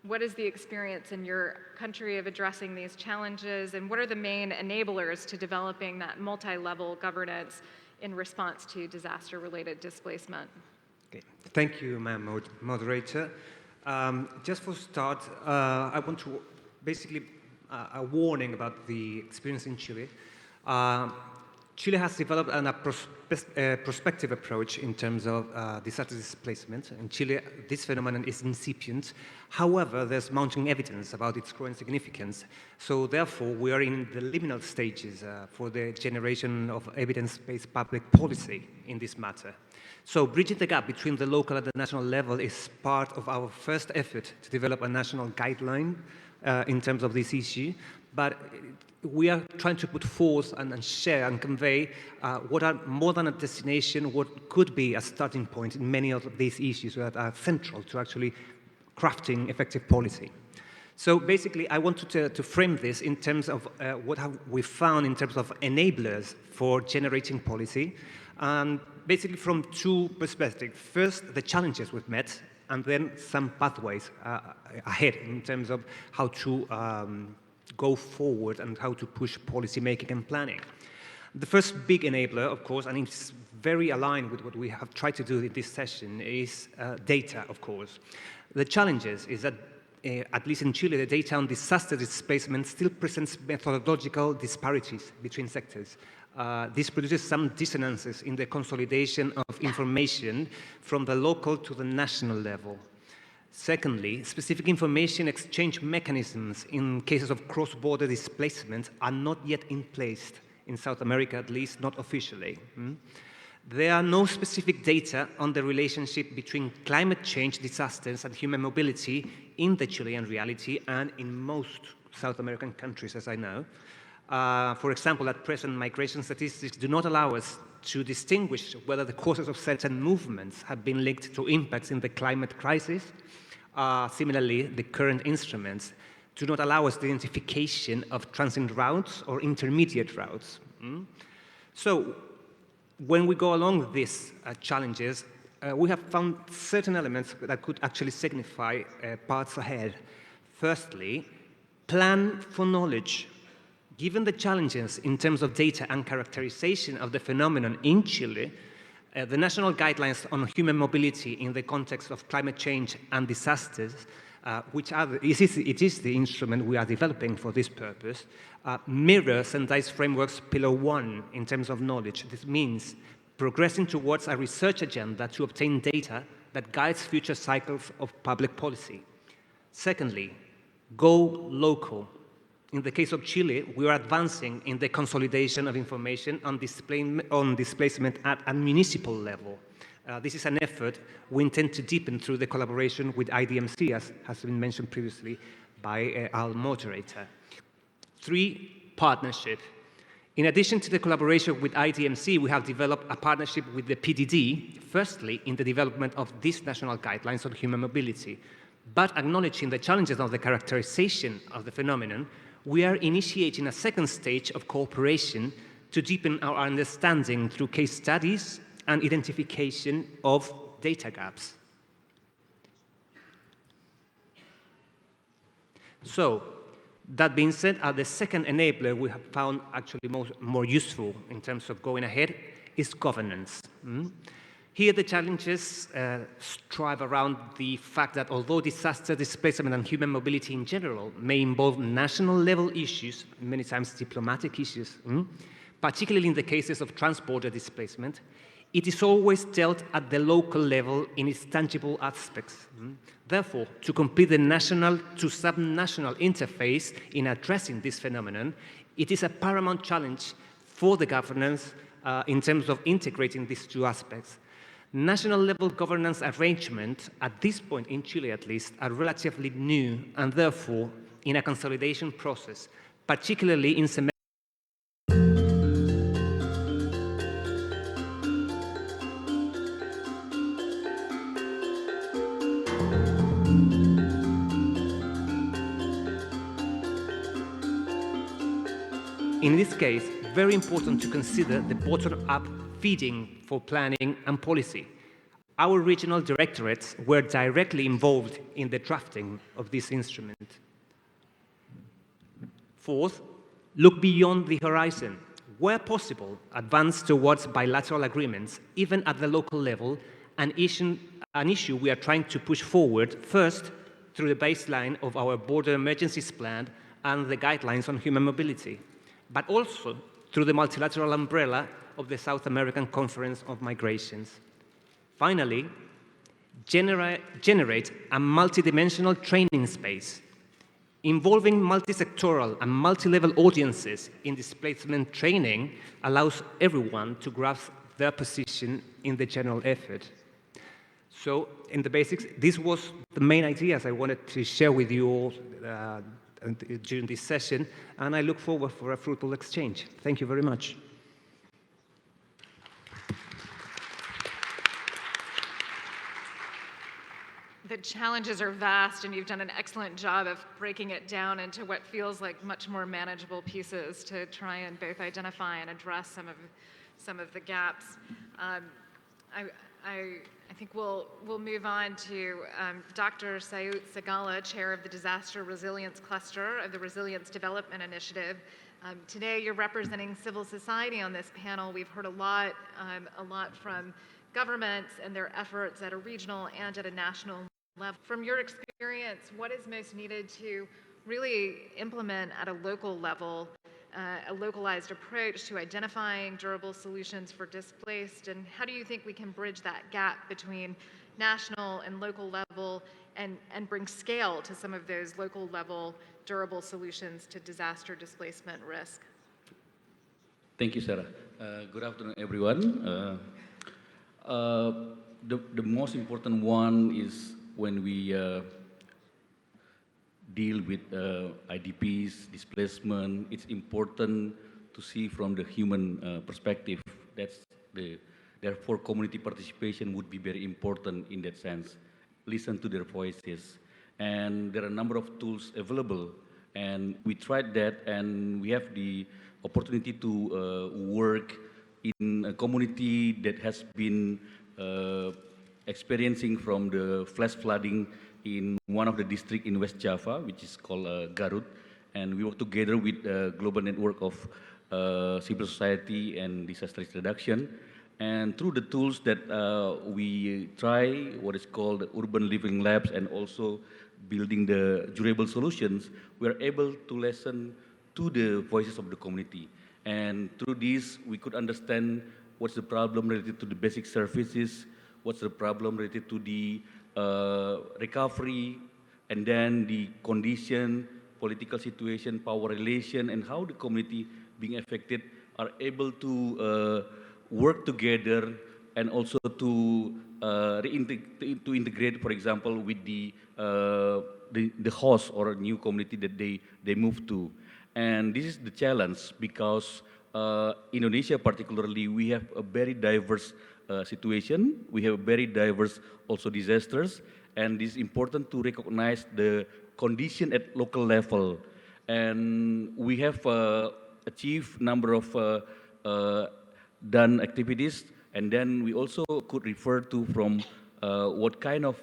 What is the experience in your country of addressing these challenges, and what are the main enablers to developing that multi-level governance in response to disaster-related displacement? Okay. Thank you, Madam Moderator. Just for start, I want to basically a warning about the experience in Chile. Chile has developed a prospective approach in terms of disaster displacement. In Chile, this phenomenon is incipient. However, there's mounting evidence about its growing significance. So therefore, we are in the liminal stages for the generation of evidence-based public policy in this matter. So bridging the gap between the local and the national level is part of our first effort to develop a national guideline in terms of this issue. But we are trying to put forth and share and convey what are more than a destination, what could be a starting point in many of these issues that are central to actually crafting effective policy. So basically, I wanted to frame this in terms of what have we found in terms of enablers for generating policy, and basically from two perspectives. First, the challenges we've met, and then some pathways ahead in terms of how to go forward and how to push policy making and planning. The first big enabler, of course, and it's very aligned with what we have tried to do in this session, is data, of course. The challenges is that, at least in Chile, the data on disaster displacement still presents methodological disparities between sectors. This produces some dissonances in the consolidation of information from the local to the national level. Secondly, specific information exchange mechanisms in cases of cross-border displacement are not yet in place in South America, at least not officially. There are no specific data on the relationship between climate change disasters and human mobility in the Chilean reality and in most South American countries, as I know. For example, at present, migration statistics do not allow us to distinguish whether the causes of certain movements have been linked to impacts in the climate crisis. Similarly, the current instruments do not allow us the identification of transit routes or intermediate routes. So when we go along these challenges, we have found certain elements that could actually signify paths ahead. Firstly, plan for knowledge. Given the challenges in terms of data and characterization of the phenomenon in Chile, the national guidelines on human mobility in the context of climate change and disasters, it is the instrument we are developing for this purpose, mirror Sendai's framework's pillar 1 in terms of knowledge. This means progressing towards a research agenda to obtain data that guides future cycles of public policy. Secondly, go local. In the case of Chile, we are advancing in the consolidation of information on displacement at a municipal level. This is an effort we intend to deepen through the collaboration with IDMC, as has been mentioned previously by our moderator. 3, partnership. In addition to the collaboration with IDMC, we have developed a partnership with the PDD, firstly in the development of these national guidelines on human mobility. But acknowledging the challenges of the characterization of the phenomenon, we are initiating a second stage of cooperation to deepen our understanding through case studies and identification of data gaps. So, that being said, the second enabler we have found actually more useful in terms of going ahead is governance. Here, the challenges strive around the fact that although disaster displacement and human mobility in general may involve national level issues, many times diplomatic issues, particularly in the cases of transborder displacement, it is always dealt at the local level in its tangible aspects. Therefore, to complete the national to subnational interface in addressing this phenomenon, it is a paramount challenge for the governance in terms of integrating these two aspects. National level governance arrangements, at this point in Chile at least, are relatively new and therefore in a consolidation process, particularly in In this case, very important to consider the bottom-up feeding for planning and policy. Our regional directorates were directly involved in the drafting of this instrument. Fourth, look beyond the horizon. Where possible, advance towards bilateral agreements, even at the local level, an issue we are trying to push forward first through the baseline of our border emergencies plan and the guidelines on human mobility, but also through the multilateral umbrella of the South American Conference of Migrations. Finally, generate a multidimensional training space. Involving multi-sectoral and multi-level audiences in displacement training allows everyone to grasp their position in the general effort. So, in the basics, this was the main ideas I wanted to share with you all during this session, and I look forward for a fruitful exchange. Thank you very much. The challenges are vast, and you've done an excellent job of breaking it down into what feels like much more manageable pieces to try and both identify and address some of the gaps. I think we'll move on to Dr. Sayut Sagala, Chair of the Disaster Resilience Cluster of the Resilience Development Initiative. Today, you're representing civil society on this panel. We've heard a lot from governments and their efforts at a regional and at a national level. From your experience, what is most needed to really implement at a local level a localized approach to identifying durable solutions for displaced, and how do you think we can bridge that gap between national and local level and bring scale to some of those local level durable solutions to disaster displacement risk? Thank you, Sarah. Good afternoon, everyone. The most important one is when we deal with IDPs, displacement, it's important to see from the human perspective. Therefore, community participation would be very important in that sense. Listen to their voices. And there are a number of tools available. And we tried that, and we have the opportunity to work in a community that has been experiencing from the flash flooding in one of the districts in West Java, which is called Garut. And we work together with a global network of civil society and disaster risk reduction. And through the tools that we try, what is called urban living labs, and also building the durable solutions, we're able to listen to the voices of the community. And through this, we could understand what's the problem related to the basic services, what's the problem related to the recovery, and then the condition, political situation, power relation, and how the community being affected are able to work together and also to integrate, for example, with the host or a new community that they move to. And this is the challenge because Indonesia particularly, we have a very diverse situation. We have very diverse also disasters, and it's important to recognize the condition at local level. And we have achieved number of done activities, and then we also could refer to from what kind of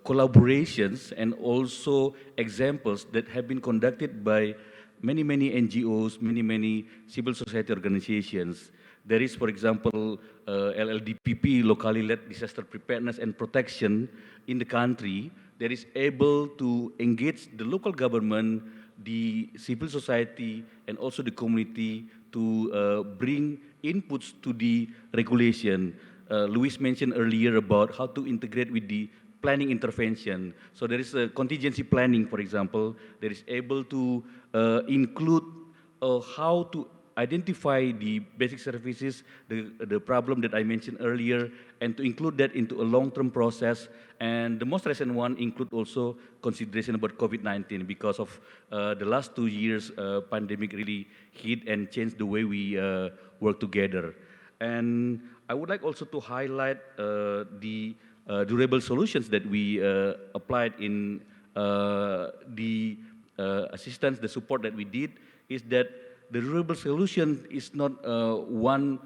collaborations and also examples that have been conducted by many NGOs, many civil society organizations. There is, for example, LLDPP, locally led disaster preparedness and protection in the country, that is able to engage the local government, the civil society, and also the community to bring inputs to the regulation. Luis mentioned earlier about how to integrate with the planning intervention. So there is a contingency planning, for example, that is able to include how to identify the basic services, the problem that I mentioned earlier, and to include that into a long-term process. And the most recent one include also consideration about COVID-19 because of the last 2 years pandemic really hit and changed the way we work together. And I would like also to highlight the durable solutions that we applied in the assistance, the support that we did, is that the durable solution is not one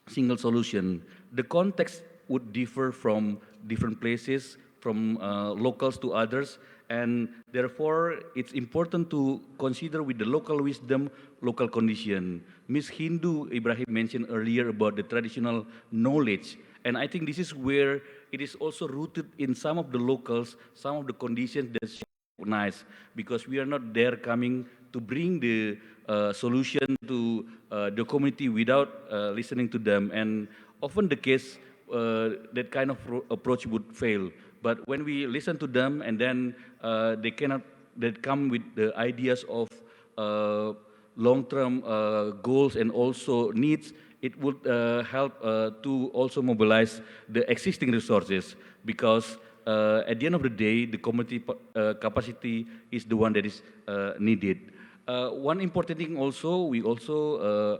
single solution. The context would differ from different places, from locals to others, and therefore it's important to consider with the local wisdom, local condition. Ms. Hindu Ibrahim mentioned earlier about the traditional knowledge, and I think this is where it is also rooted in some of the locals, some of the conditions that should be recognized, because we are not there coming to bring the solution to the community without listening to them, and often the case that kind of approach would fail. But when we listen to them and then they come with the ideas of long-term goals and also needs, it would help to also mobilize the existing resources, because at the end of the day, the community capacity is the one that is needed. One important thing also, we also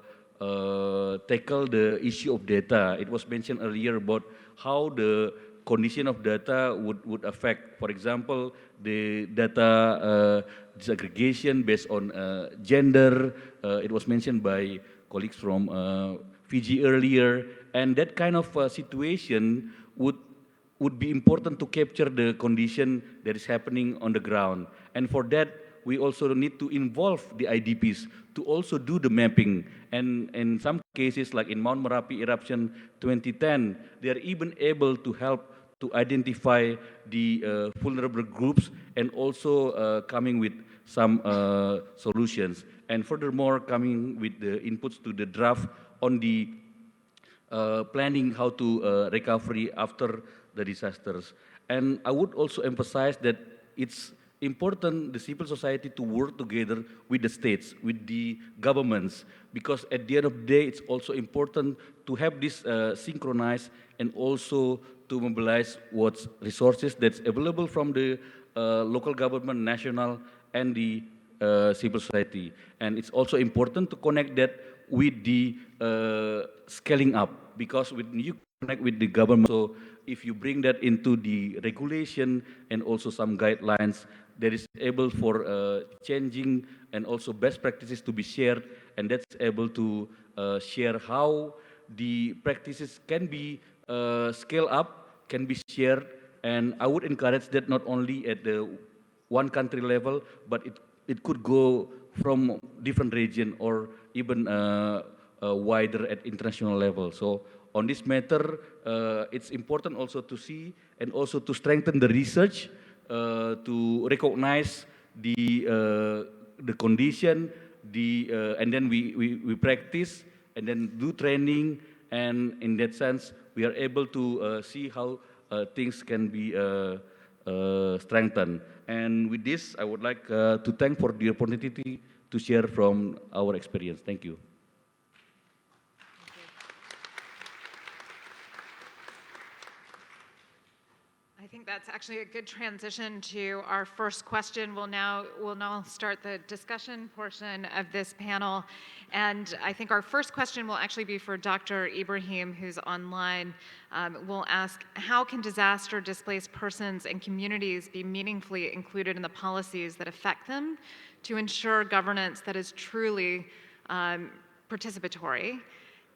tackle the issue of data. It was mentioned earlier about how the condition of data would affect, for example, the data disaggregation based on gender. It was mentioned by colleagues from Fiji earlier, and that kind of situation would be important to capture the condition that is happening on the ground. And for that, we also need to involve the IDPs to also do the mapping. And in some cases, like in Mount Merapi eruption 2010, they are even able to help to identify the vulnerable groups and also coming with some solutions. And furthermore, coming with the inputs to the draft on the planning how to recovery after the disasters. And I would also emphasize that it's important the civil society to work together with the states, with the governments, because at the end of the day, it's also important to have this synchronized and also to mobilize what resources that's available from the local government, national, and the civil society. And it's also important to connect that with the scaling up, because when you connect with the government, so if you bring that into the regulation and also some guidelines, that is able for changing and also best practices to be shared, and that's able to share how the practices can be scaled up, can be shared, and I would encourage that not only at the one country level, but it could go from different region or even wider at international level. So on this matter, it's important also to see and also to strengthen the research, to recognize the condition, and then we practice and then do training, and in that sense, we are able to see how things can be strengthened. And with this, I would like to thank for the opportunity to share from our experience. Thank you. I think that's actually a good transition to our first question. We'll now start the discussion portion of this panel. And I think our first question will actually be for Dr. Ibrahim, who's online. We'll ask, how can disaster displaced persons and communities be meaningfully included in the policies that affect them to ensure governance that is truly participatory?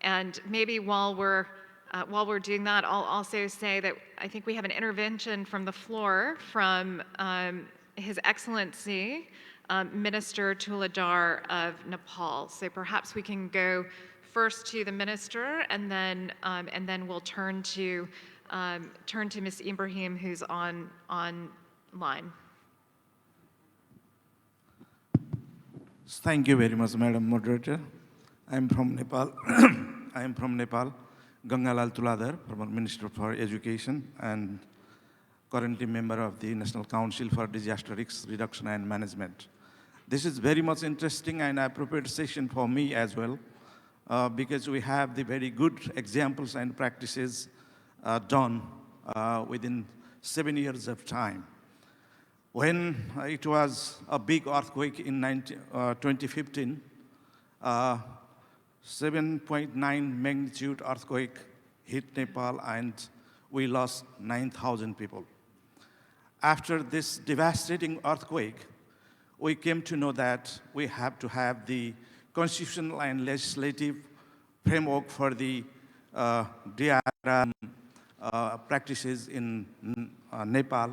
And maybe while we're doing that, I'll also say that I think we have an intervention from the floor from His Excellency, Minister Tuladar of Nepal. So perhaps we can go first to the minister, and then we'll turn to Ms. Ibrahim, who's online. Thank you very much, Madam Moderator. I'm from Nepal. I am from Nepal. Gangalal Tuladar, former Minister for Education and currently member of the National Council for Disaster Risk Reduction and Management. This is very much interesting and appropriate session for me as well, because we have the very good examples and practices done within 7 years of time. When it was a big earthquake in 2015, 7.9 magnitude earthquake hit Nepal, and we lost 9,000 people. After this devastating earthquake, we came to know that we have to have the constitutional and legislative framework for the DRR practices in Nepal.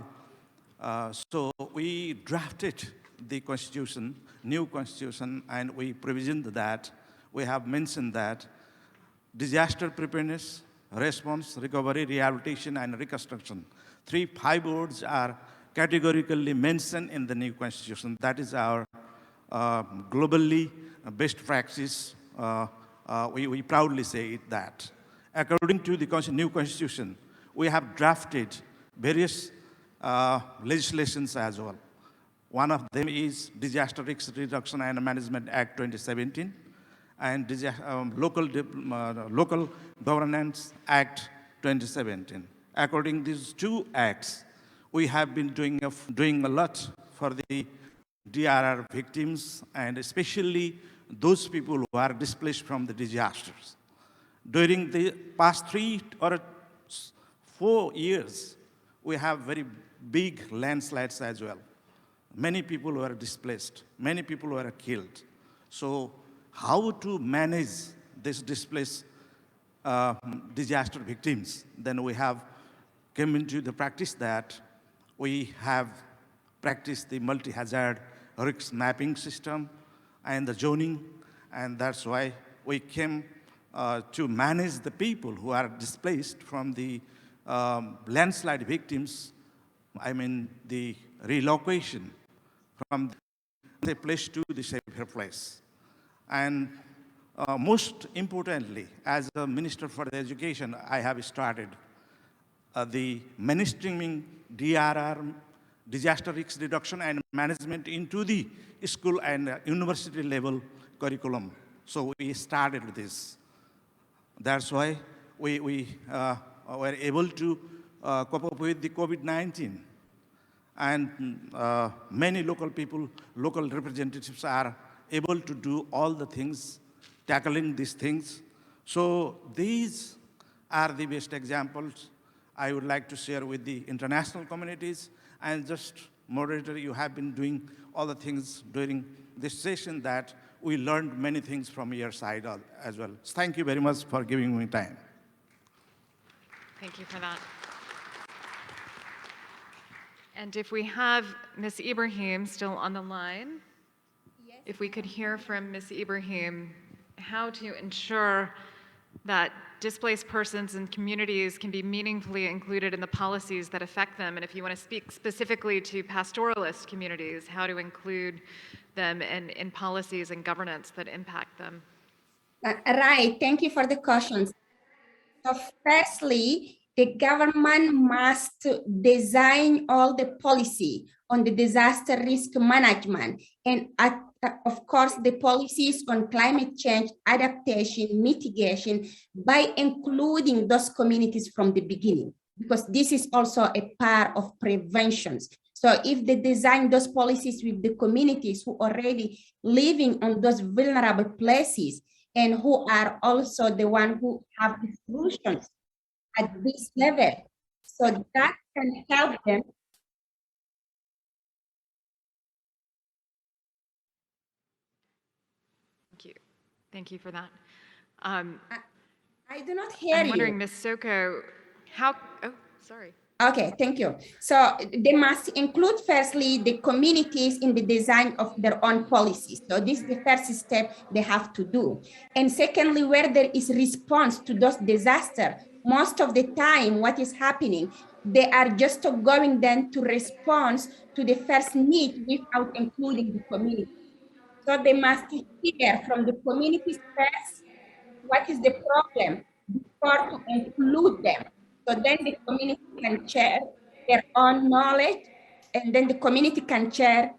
So we drafted the constitution, new constitution, and we provisioned that. We have mentioned that disaster preparedness, response, recovery, rehabilitation, and reconstruction. 5 words are categorically mentioned in the new constitution. That is our globally best practice. We proudly say it that. According to the new constitution, we have drafted various legislations as well. One of them is Disaster Risk Reduction and Management Act 2017 and Local Governance Act 2017. According to these 2 acts, we have been doing a lot for the DRR victims and especially those people who are displaced from the disasters. During the past 3 or 4 years, we have very big landslides as well. Many people were displaced, many people were killed. So how to manage this displaced disaster victims? Then we have come into the practice that we have practiced the multi-hazard risk mapping system and the zoning, and that's why we came to manage the people who are displaced from the landslide victims, I mean the relocation from the place to the safer place. And most importantly, as a Minister for the Education, I have started the mainstreaming DRR, disaster risk reduction and management into the school and university level curriculum. So we started this. That's why we were able to cope up with the COVID-19. And many local people, local representatives are able to do all the things, tackling these things. So these are the best examples I would like to share with the international communities. And just, moderator, you have been doing all the things during this session that we learned many things from your side as well. Thank you very much for giving me time. Thank you for that. And if we have Ms. Ibrahim still on the line, yes, if we could hear from Ms. Ibrahim how to ensure that displaced persons and communities can be meaningfully included in the policies that affect them, and if you want to speak specifically to pastoralist communities, how to include them in policies and governance that impact them. Right, thank you for the questions. So firstly, the government must design all the policy on the disaster risk management and of course the policies on climate change, adaptation, mitigation by including those communities from the beginning, because this is also a part of preventions. So if they design those policies with the communities who are already living on those vulnerable places and who are also the one who have the solutions at this level, so that can help them. Thank you for that. I do not hear you. I'm wondering, Ms. Soko, how, oh, sorry. Okay, thank you. So they must include firstly the communities in the design of their own policies. So this is the first step they have to do. And secondly, where there is response to those disasters, most of the time what is happening, they are just going then to respond to the first need without including the community. So they must hear from the communities first what is the problem before to include them. So then the community can share their own knowledge, and then the community can share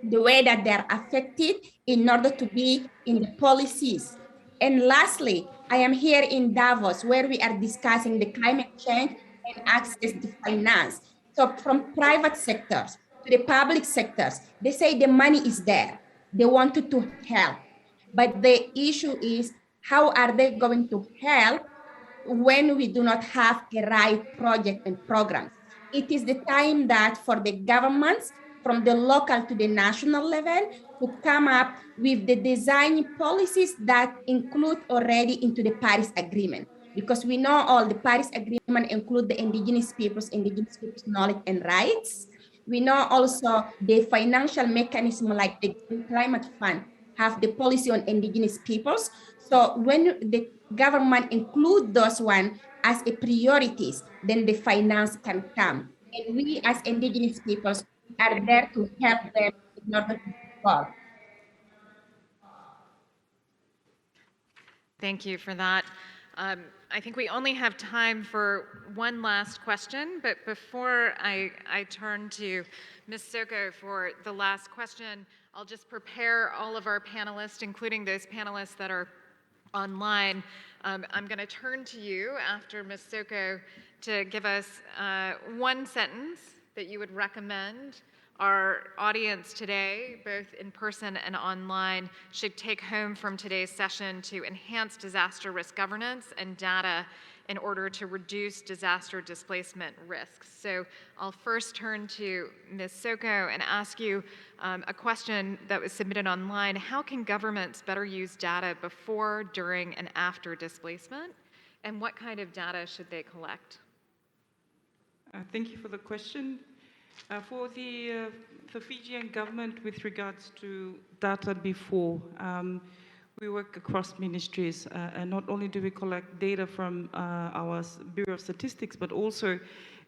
the way that they're affected in order to be in the policies. And lastly, I am here in Davos where we are discussing the climate change and access to finance. So from private sectors to the public sectors, they say the money is there. They wanted to help. But the issue is, how are they going to help when we do not have a right project and programs. It is the time that for the governments from the local to the national level to come up with the design policies that include already into the Paris Agreement. Because we know all the Paris Agreement include the indigenous peoples knowledge and rights. We know also the financial mechanism like the climate fund have the policy on indigenous peoples. So when the government include those one as a priorities, then the finance can come. And we as indigenous peoples are there to help them in order to support. Thank you for that. I think we only have time for one last question, but before I turn to Ms. Soko for the last question, I'll just prepare all of our panelists, including those panelists that are online. I'm going to turn to you after Ms. Soko to give us one sentence that you would recommend our audience today, both in person and online, should take home from today's session to enhance disaster risk governance and data in order to reduce disaster displacement risks. So I'll first turn to Ms. Soko and ask you a question that was submitted online. How can governments better use data before, during, and after displacement? And what kind of data should they collect? Thank you for the question. For the Fijian government with regards to data before, we work across ministries, and not only do we collect data from our Bureau of Statistics, but also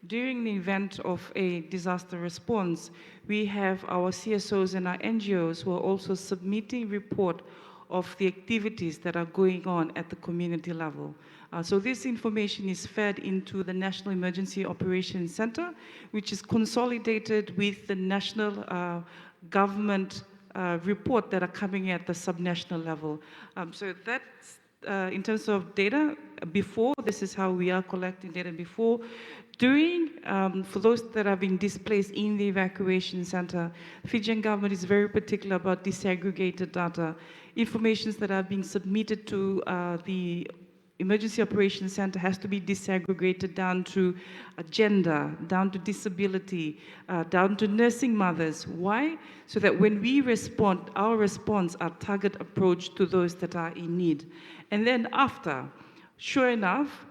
during the event of a disaster response, we have our CSOs and our NGOs who are also submitting report of the activities that are going on at the community level. So this information is fed into the National Emergency Operations Center, which is consolidated with the national government report that are coming at the subnational level. So that's in terms of data before, this is how we are collecting data before. During, for those that have been displaced in the evacuation center, Fijian government is very particular about disaggregated data. Informations that are being submitted to the Emergency Operations Center has to be disaggregated down to gender, down to disability, down to nursing mothers. Why? So that when we respond, our response, our target approach to those that are in need. And then after, sure enough,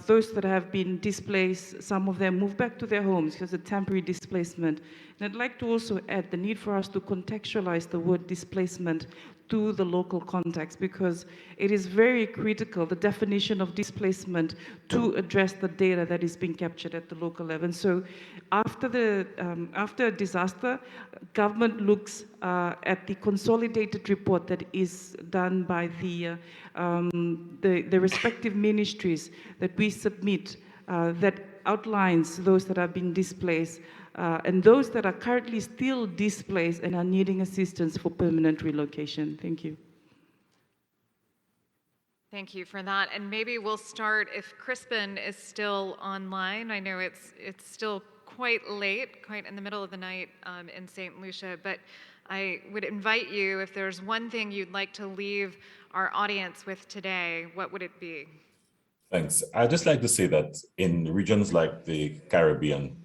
those that have been displaced, some of them move back to their homes because of temporary displacement. And I'd like to also add the need for us to contextualize the word displacement to the local context, because it is very critical, the definition of displacement, to address the data that is being captured at the local level. And so after a disaster, government looks at the consolidated report that is done by the respective ministries that we submit that outlines those that have been displaced and those that are currently still displaced and are needing assistance for permanent relocation. Thank you. Thank you for that. And maybe we'll start, if Crispin is still online. I know it's still quite late, quite in the middle of the night in St. Lucia, but I would invite you, if there's one thing you'd like to leave our audience with today, what would it be? Thanks. I'd just like to say that in regions like the Caribbean,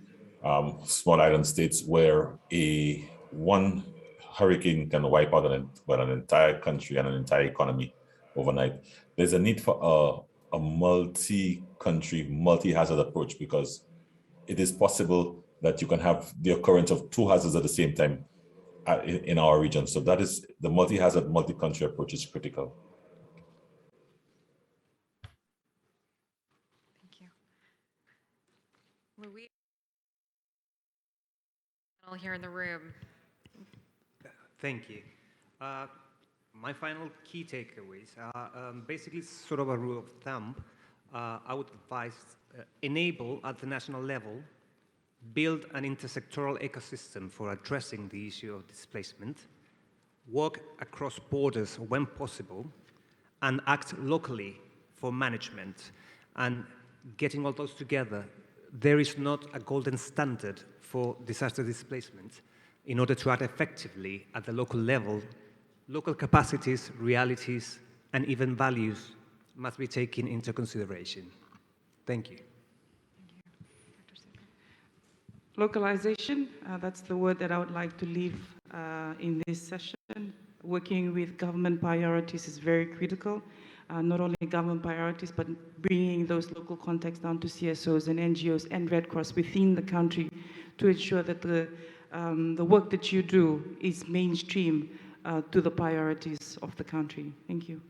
small island states where one hurricane can wipe out an entire country and an entire economy overnight, there's a need for a multi-country, multi-hazard approach, because it is possible that you can have the occurrence of two hazards at the same time in our region. So that is the multi-hazard, multi-country approach is critical. Thank you. Louise, here in the room. Thank you. My final key takeaways are basically sort of a rule of thumb. I would advise enable at the national level, build an intersectoral ecosystem for addressing the issue of displacement, work across borders when possible, and act locally for management. And getting all those together, there is not a golden standard for disaster displacement. In order to act effectively at the local level, local capacities, realities, and even values must be taken into consideration. Thank you. Localization, that's the word that I would like to leave in this session. Working with government priorities is very critical. Not only government priorities, but bringing those local contexts down to CSOs and NGOs and Red Cross within the country to ensure that the work that you do is mainstream to the priorities of the country. Thank you.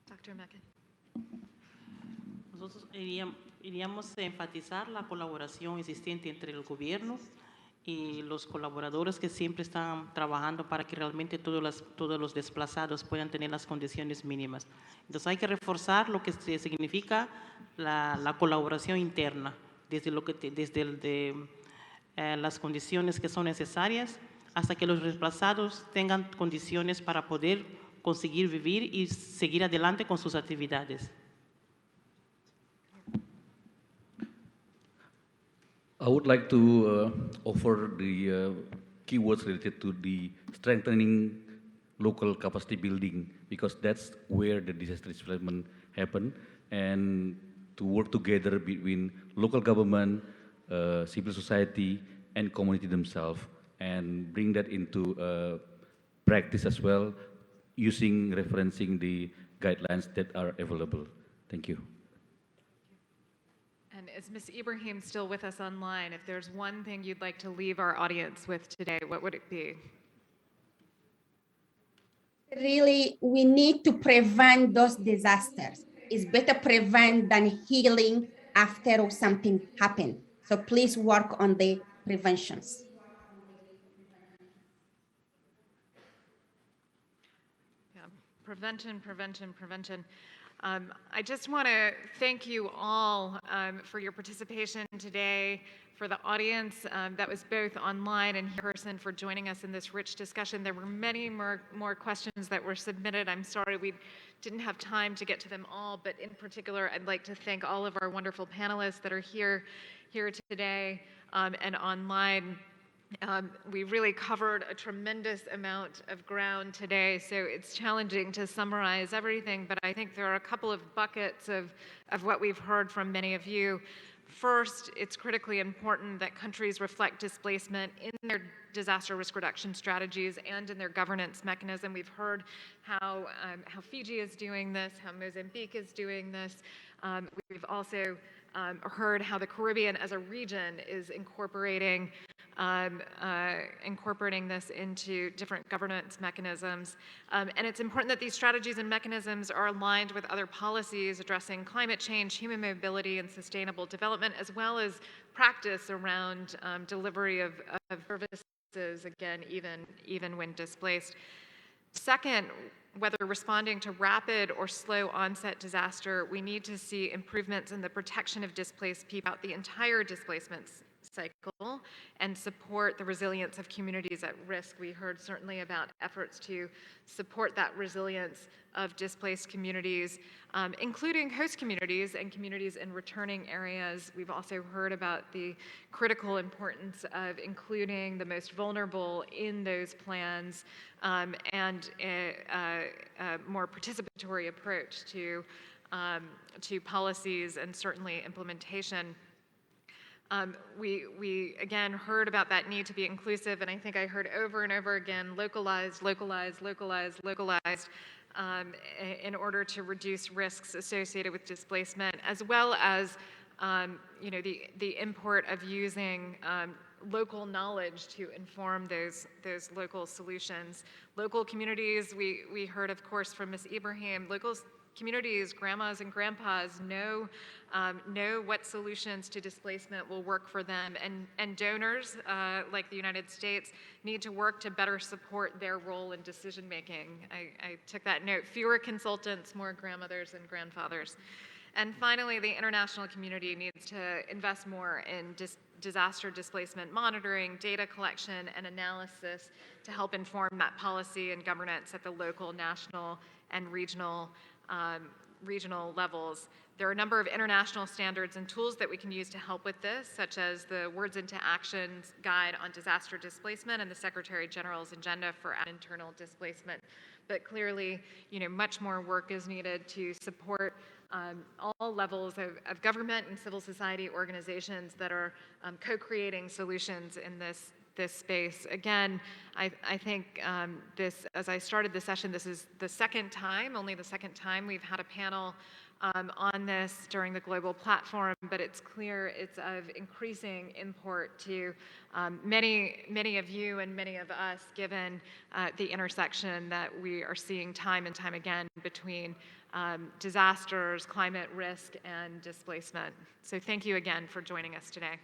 Dr. Mecca. Nosotros iríamos a enfatizar la colaboración existente entre el gobierno y los colaboradores que siempre están trabajando para que realmente todos los desplazados puedan tener las condiciones mínimas. Entonces hay que reforzar lo que significa la colaboración interna, desde las condiciones que son necesarias hasta que los desplazados tengan condiciones para poder conseguir vivir y seguir adelante con sus actividades. I would like to offer the keywords related to the strengthening local capacity building, because that's where the disaster development happen, and to work together between local government, civil society, and community themselves, and bring that into practice as well, referencing the guidelines that are available. Thank you. And is Ms. Ibrahim still with us online? If there's one thing you'd like to leave our audience with today, what would it be? Really, we need to prevent those disasters. It's better prevent than healing after something happened. So please work on the preventions. Yeah, prevention, prevention, prevention. I just want to thank you all for your participation today, for the audience that was both online and in person for joining us in this rich discussion. There were many more questions that were submitted. I'm sorry we didn't have time to get to them all, but in particular, I'd like to thank all of our wonderful panelists that are here today and online. We really covered a tremendous amount of ground today, so it's challenging to summarize everything, but I think there are a couple of buckets of what we've heard from many of you. First, it's critically important that countries reflect displacement in their disaster risk reduction strategies and in their governance mechanism. We've heard how Fiji is doing this, how Mozambique is doing this. We've also heard how the Caribbean as a region is incorporating this into different governance mechanisms. And it's important that these strategies and mechanisms are aligned with other policies addressing climate change, human mobility, and sustainable development, as well as practice around delivery of services, again, even when displaced. Second, whether responding to rapid or slow onset disaster, we need to see improvements in the protection of displaced people throughout the entire displacement cycle and support the resilience of communities at risk. We heard certainly about efforts to support that resilience of displaced communities, including host communities and communities in returning areas. We've also heard about the critical importance of including the most vulnerable in those plans and a more participatory approach to policies and certainly implementation. We again heard about that need to be inclusive, and I think I heard over and over again, localized, localized, localized, localized, in order to reduce risks associated with displacement, as well as the import of using local knowledge to inform those local solutions. Local communities, we heard, of course, from Ms. Ibrahim, local communities, grandmas and grandpas know what solutions to displacement will work for them, and donors like the United States need to work to better support their role in decision making. I took that note: fewer consultants, more grandmothers and grandfathers. And finally, the international community needs to invest more in disaster displacement monitoring, data collection, and analysis to help inform that policy and governance at the local, national, and regional levels. There are a number of international standards and tools that we can use to help with this, such as the Words into Actions Guide on Disaster Displacement and the Secretary General's Agenda for Internal Displacement. But clearly, much more work is needed to support all levels of government and civil society organizations that are co-creating solutions in this space. Again, I think this, as I started the session, this is the second time, only the second time we've had a panel on this during the global platform, but it's clear it's of increasing import to many of you and many of us, given the intersection that we are seeing time and time again between disasters, climate risk, and displacement. So thank you again for joining us today.